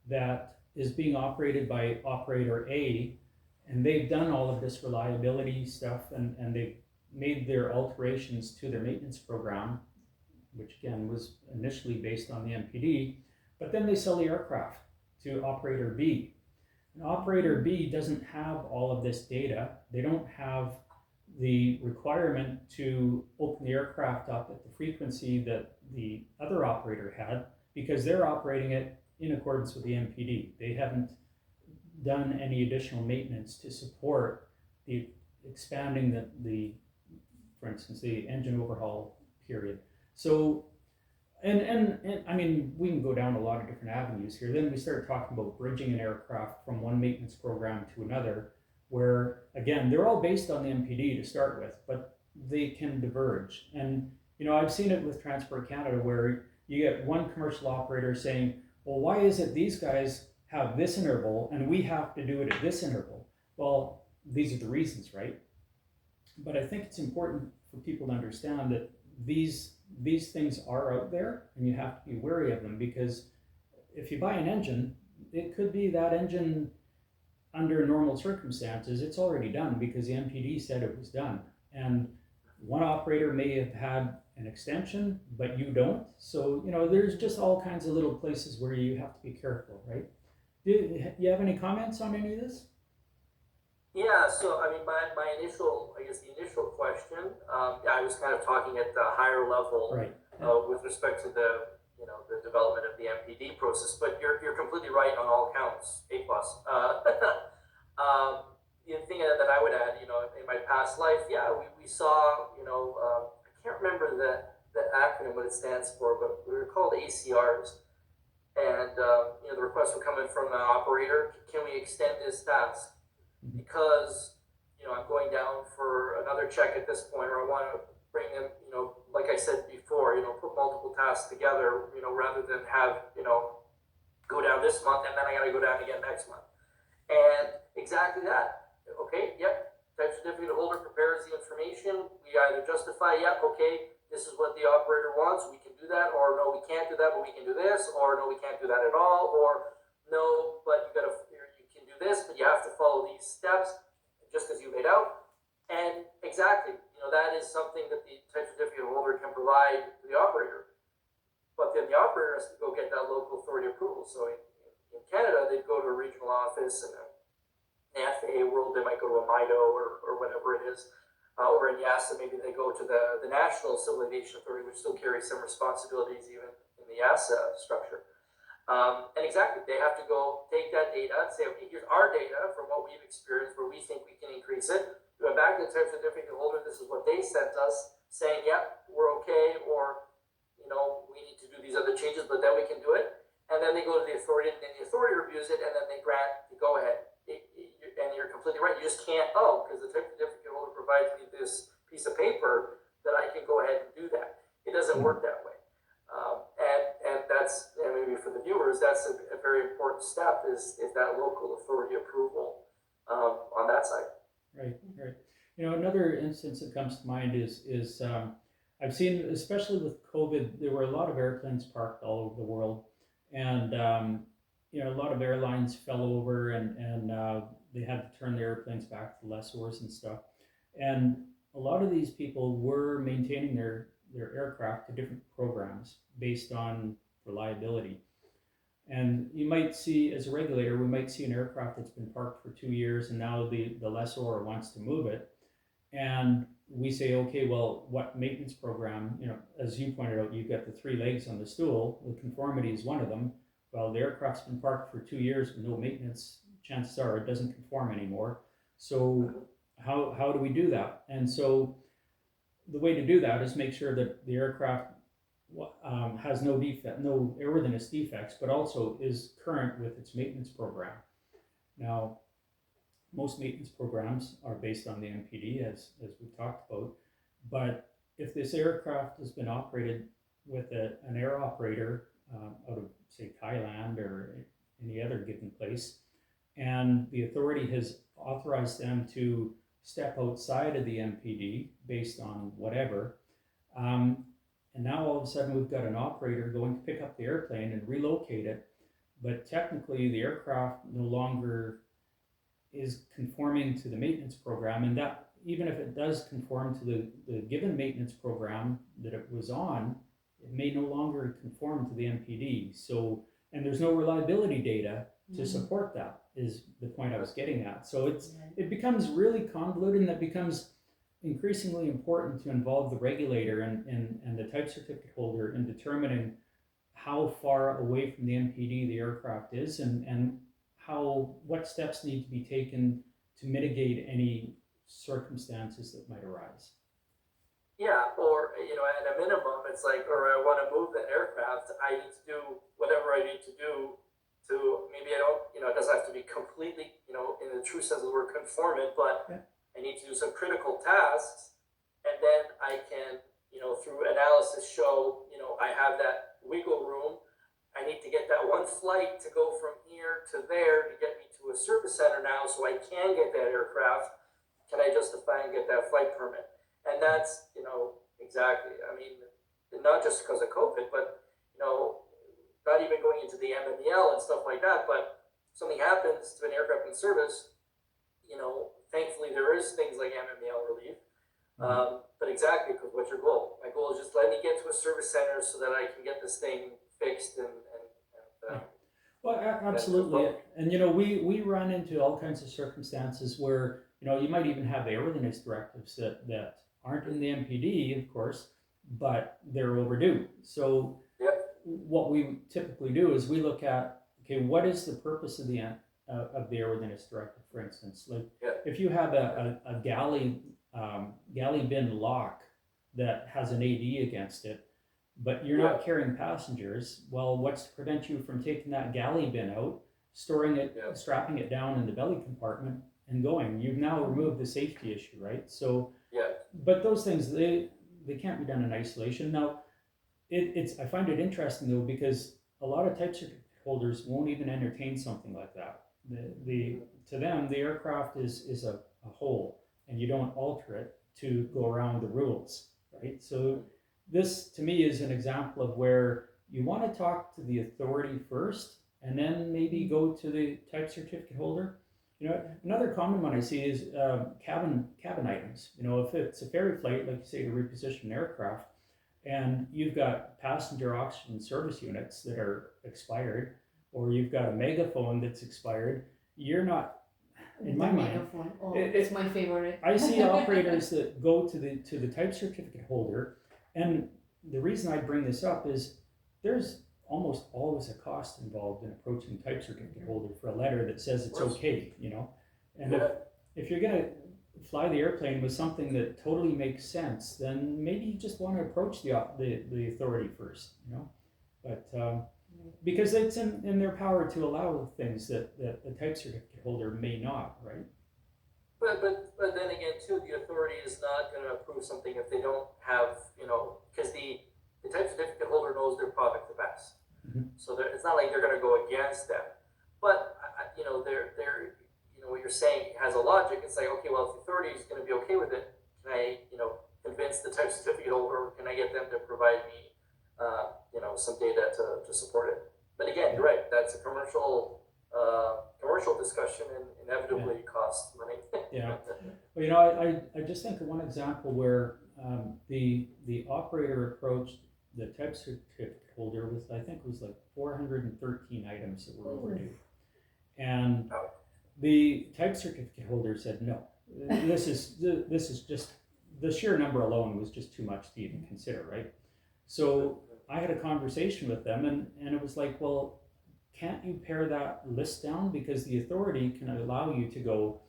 that is being operated by operator A, and they've done all of this reliability stuff and they've made their alterations to their maintenance program, which again was initially based on the MPD, but then they sell the aircraft to operator B. And operator B doesn't have all of this data. They don't have the requirement to open the aircraft up at the frequency that the other operator had because they're operating it in accordance with the MPD. They haven't done any additional maintenance to support the expanding the for instance, the engine overhaul period. So, and I mean, we can go down a lot of different avenues here. Then we start talking about bridging an aircraft from one maintenance program to another, where again, they're all based on the MPD to start with, but they can diverge. And, I've seen it with Transport Canada where you get one commercial operator saying, well, why is it these guys have this interval and we have to do it at this interval? Well, these are the reasons, right? But I think it's important for people to understand that these things are out there and you have to be wary of them, because if you buy an engine, it could be that engine under normal circumstances, it's already done because the MPD said it was done. And one operator may have had an extension, but you don't. So, there's just all kinds of little places where you have to be careful, right? Do you have any comments on any of this? Yeah, so I mean, the initial question, I was kind of talking at the higher level, right, with respect to the development of the MPD process, but you're completely right on all counts, A+. The thing that I would add, in my past life, we saw, I can't remember the acronym, what it stands for, but we were called ACRs, and the requests were coming from an operator, can we extend this task? Because I'm going down for another check at this point, or I want to bring them, like I said before, put multiple tasks together, rather than have go down this month and then I got to go down again next month. And exactly that. Okay, yep. Type certificate holder prepares the information. We either justify, okay, this is what the operator wants, we can do that, or no, we can't do that, but we can do this, or no, we can't do that at all, or no, but you can do this, but you have to follow these steps, just as you laid out. And exactly, that is something that the type certificate holder can provide to the operator. But then the operator has to go get that local authority approval. So in Canada, they'd go to a regional office, and in the FAA world, they might go to a MIDO or whatever it is. Or in CA.C, maybe they go to the National Civil Aviation Authority, which still carries some responsibilities even in the CA.C structure. And exactly, they have to go take that data and say, okay, here's our data from what we've experienced, where we think we can increase it. We went back to the type certificate holder, this is what they sent us, saying, yep, we're okay, or, we need to do these other changes, but then we can do it. And then they go to the authority, and then the authority reviews it, and then they grant the go-ahead. And you're completely right, you just can't, because the type certificate holder provides me this piece of paper that I can go ahead and do that. It doesn't work that way. And that's, and maybe for the viewers, that's a very important step is that local authority approval on that side. Right. Another instance that comes to mind is I've seen, especially with COVID, there were a lot of airplanes parked all over the world, and a lot of airlines fell over, and they had to turn the airplanes back to lessors and stuff. And a lot of these people were maintaining their aircraft to different programs based on reliability. And you might see, as a regulator, we might see an aircraft that's been parked for 2 years, and now the lessor wants to move it. And we say, okay, well, what maintenance program, as you pointed out, you've got the 3 legs on the stool, the conformity is one of them. Well, the aircraft's been parked for 2 years with no maintenance, chances are it doesn't conform anymore. So how do we do that? And so the way to do that is make sure that the aircraft has no airworthiness defects, but also is current with its maintenance program. Now, most maintenance programs are based on the MPD, as we talked about, but if this aircraft has been operated with an air operator out of, say, Thailand or any other given place, and the authority has authorized them to step outside of the MPD based on whatever, and now all of a sudden we've got an operator going to pick up the airplane and relocate it, but technically the aircraft no longer is conforming to the maintenance program, and that even if it does conform to the given maintenance program that it was on, it may no longer conform to the MPD. So, and there's no reliability data to support that, is the point I was getting at. So it becomes really convoluted, and that becomes increasingly important to involve the regulator and the type certificate holder in determining how far away from the MPD the aircraft is, and what steps need to be taken to mitigate any circumstances that might arise. Yeah, or at a minimum, it's like, or I want to move the aircraft, I need to do whatever I need to do to, maybe I don't, it doesn't have to be completely, in the true sense of the word conformant, but I need to do some critical tasks, and then I can, through analysis show, I have that wiggle room. I need to get that one flight to go from here to there to get me to a service center now, so I can get that aircraft. Can I justify and get that flight permit? And that's, exactly, I mean, not just because of COVID, but, not even going into the MMEL and stuff like that, but something happens to an aircraft in service, thankfully there is things like MMEL relief. But exactly, because what's your goal? My goal is just let me get to a service center so that I can get this thing fixed and well, absolutely. And we run into all kinds of circumstances where you might even have airworthiness directives that aren't in the MPD, of course, but they're overdue. So what we typically do is we look at, okay, what is the purpose of the airworthiness directive, for instance? Like if you have a galley bin lock that has an AD against it, but you're not carrying passengers, well, what's to prevent you from taking that galley bin out, storing it, strapping it down in the belly compartment, and going? You've now removed the safety issue, right? So, but those things, they can't be done in isolation. Now, I find it interesting though, because a lot of type certificate holders won't even entertain something like that. To them, the aircraft is a whole, and you don't alter it to go around the rules, right? So this, to me, is an example of where you want to talk to the authority first, and then maybe go to the type certificate holder. Another common one I see is cabin items. If it's a ferry flight, like you say, to reposition an aircraft, and you've got passenger oxygen service units that are expired, or you've got a megaphone that's expired, you're not, in my mind, megaphone. Oh, it- it's my favorite. I see operators that go to the type certificate holder, and the reason I bring this up is there's almost always a cost involved in approaching the type certificate holder for a letter that says it's okay, you know? And if you're gonna fly the airplane with something that totally makes sense, then maybe you just want to approach the authority first, you know? But because it's in their power to allow things that the type certificate holder may not, right? But then again, too, the authority is not going to approve something if they don't have, because the type certificate holder knows their product the best. Mhm. So it's not like they're going to go against them. But they're what you're saying has a logic. It's like, okay, well, if the authority is going to be okay with it, can I convince the type certificate holder? Can I get them to provide me some data to support it? But again, you're right. That's a commercial discussion, and inevitably costs money. Yeah. Well, I just think of one example where the operator approached the type certificate holder with, I think it was like 413 items that were overdue, and the type certificate holder said no. This is just the sheer number alone was just too much to even consider, right? So I had a conversation with them, and it was like, well, can't you pare that list down, because the authority can allow you to go,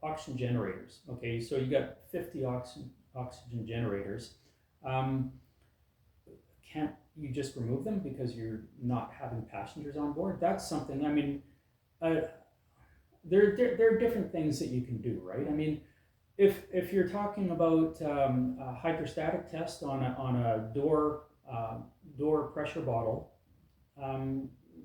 oxygen generators. Okay, so you got 50 oxygen generators. Can't you just remove them because you're not having passengers on board? That's something. I mean, there are different things that you can do, right? I mean, if you're talking about a hydrostatic test on a door pressure bottle,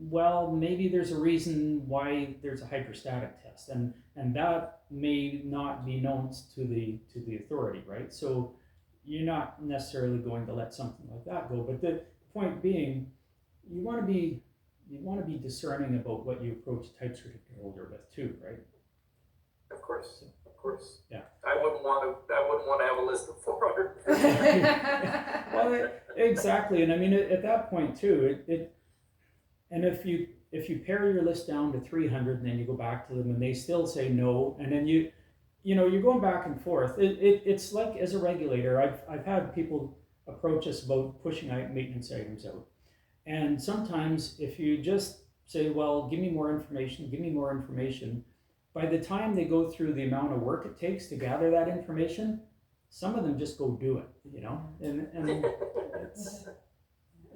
well, maybe there's a reason why there's a hydrostatic test, and that may not be known to the authority, right? So you're not necessarily going to let something like that go. But the point being, you want to be discerning about what you approach type certificate holder with too, right? Of course. Yeah. I wouldn't want to have a list of 400. Well, exactly, and I mean at that point too, and if you pare your list down to 300, and then you go back to them and they still say no, and then you're going back and forth. It's like, as a regulator, I've had people approach us about pushing maintenance items out, and sometimes if you just say, well, give me more information, by the time they go through the amount of work it takes to gather that information, some of them just go do it, and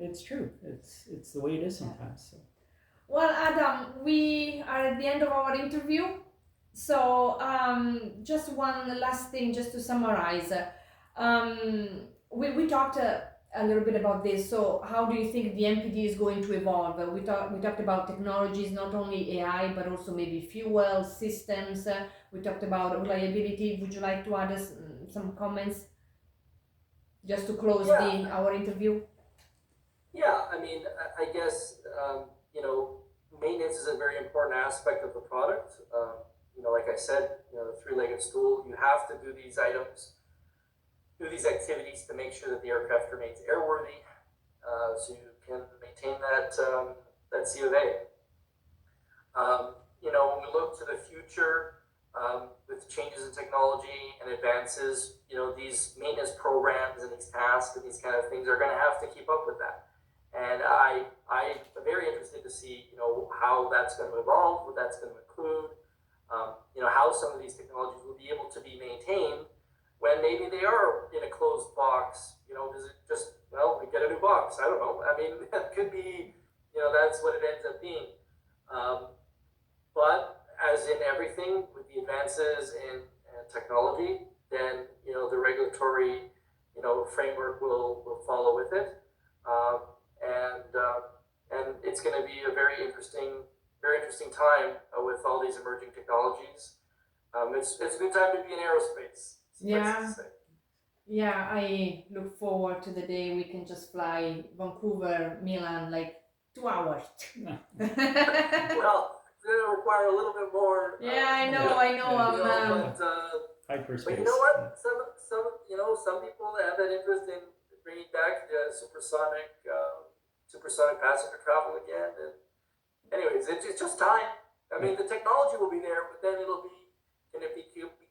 it's true. It's the way it is sometimes. So. Well, Adam, we are at the end of our interview. So just one last thing, just to summarize. We talked a little bit about this. So how do you think the MPD is going to evolve? We talked about technologies, not only AI, but also maybe fuel systems. We talked about reliability. Would you like to add some comments just to close our interview? Yeah, I mean, I guess, maintenance is a very important aspect of the product. Like I said, the three-legged stool, you have to do these items, do these activities to make sure that the aircraft remains airworthy, so you can maintain that C of A. When we look to the future, with changes in technology and advances, these maintenance programs and these tasks and these kind of things are going to have to keep up with that. And I'm very interested to see, how that's going to evolve, what that's going to include, how some of these technologies will be able to be maintained when maybe they are in a closed box. Does it just, we get a new box? I don't know. I mean, that could be, that's what it ends up being. But as in everything, with the advances in technology, then, the regulatory, framework will follow with it. And it's going to be a very interesting time with all these emerging technologies. It's a good time to be in aerospace. Yeah, I look forward to the day we can just fly Vancouver, Milan, like 2 hours. Well, it's going to require a little bit more. I know. Hyperspace. But you know what? Some people have that interest in bringing back the supersonic passenger travel again, and anyways, it's just time. I mean, the technology will be there, but then can it be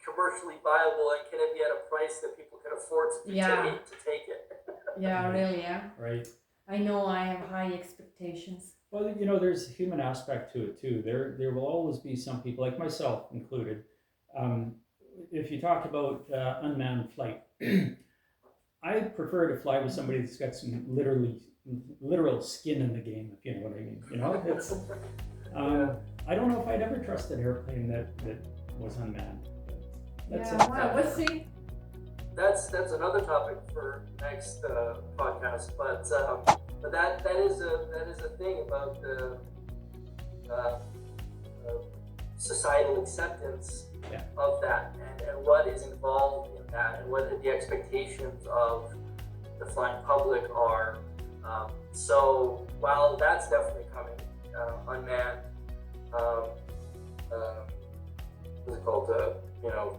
commercially viable, and can it be at a price that people can afford to take it? Yeah, really, yeah. Right. I know I have high expectations. Well, you know, there's a human aspect to it too. There will always be some people, like myself included. If you talk about unmanned flight, I prefer to fly with somebody that's got some literal skin in the game, if you know what I mean. You know, it's. I don't know if I'd ever trust an airplane that was unmanned. That's it. Wow, we'll see. That's another topic for next podcast. But that is a thing about the societal acceptance of that, and what is involved in that, and what the expectations of the flying public are. So while that's definitely coming, unmanned, what's it called?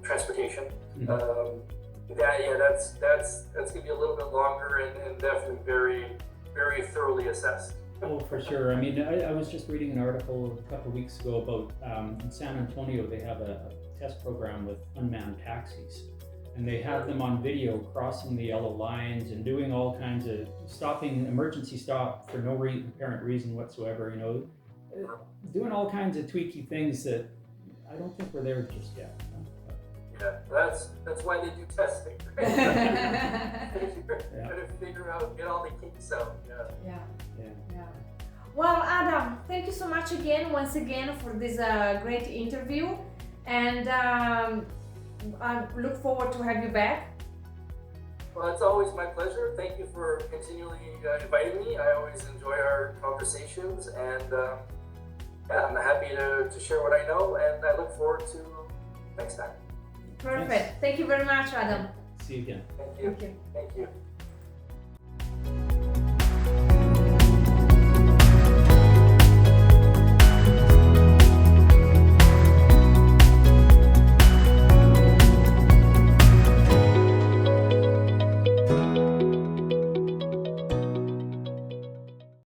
Transportation. Mm-hmm. That's gonna be a little bit longer and definitely very, very thoroughly assessed. Oh, for sure. I mean, I was just reading an article a couple of weeks ago about in San Antonio, they have a test program with unmanned taxis. And they have them on video crossing the yellow lines and doing all kinds of emergency stop for no apparent reason whatsoever, you know, doing all kinds of tweaky things that I don't think we're there just yet. Yeah, that's why they do testing. Right? Trying to figure out, get all the kinks out. Yeah. Well, Adam, thank you so much once again for this great interview, and I look forward to have you back. Well, it's always my pleasure. Thank you for continually inviting me. I always enjoy our conversations, and I'm happy to share what I know, and I look forward to next time. Perfect. Thanks. Thank you very much, Adam. See you again. Thank you. Thank you. Thank you.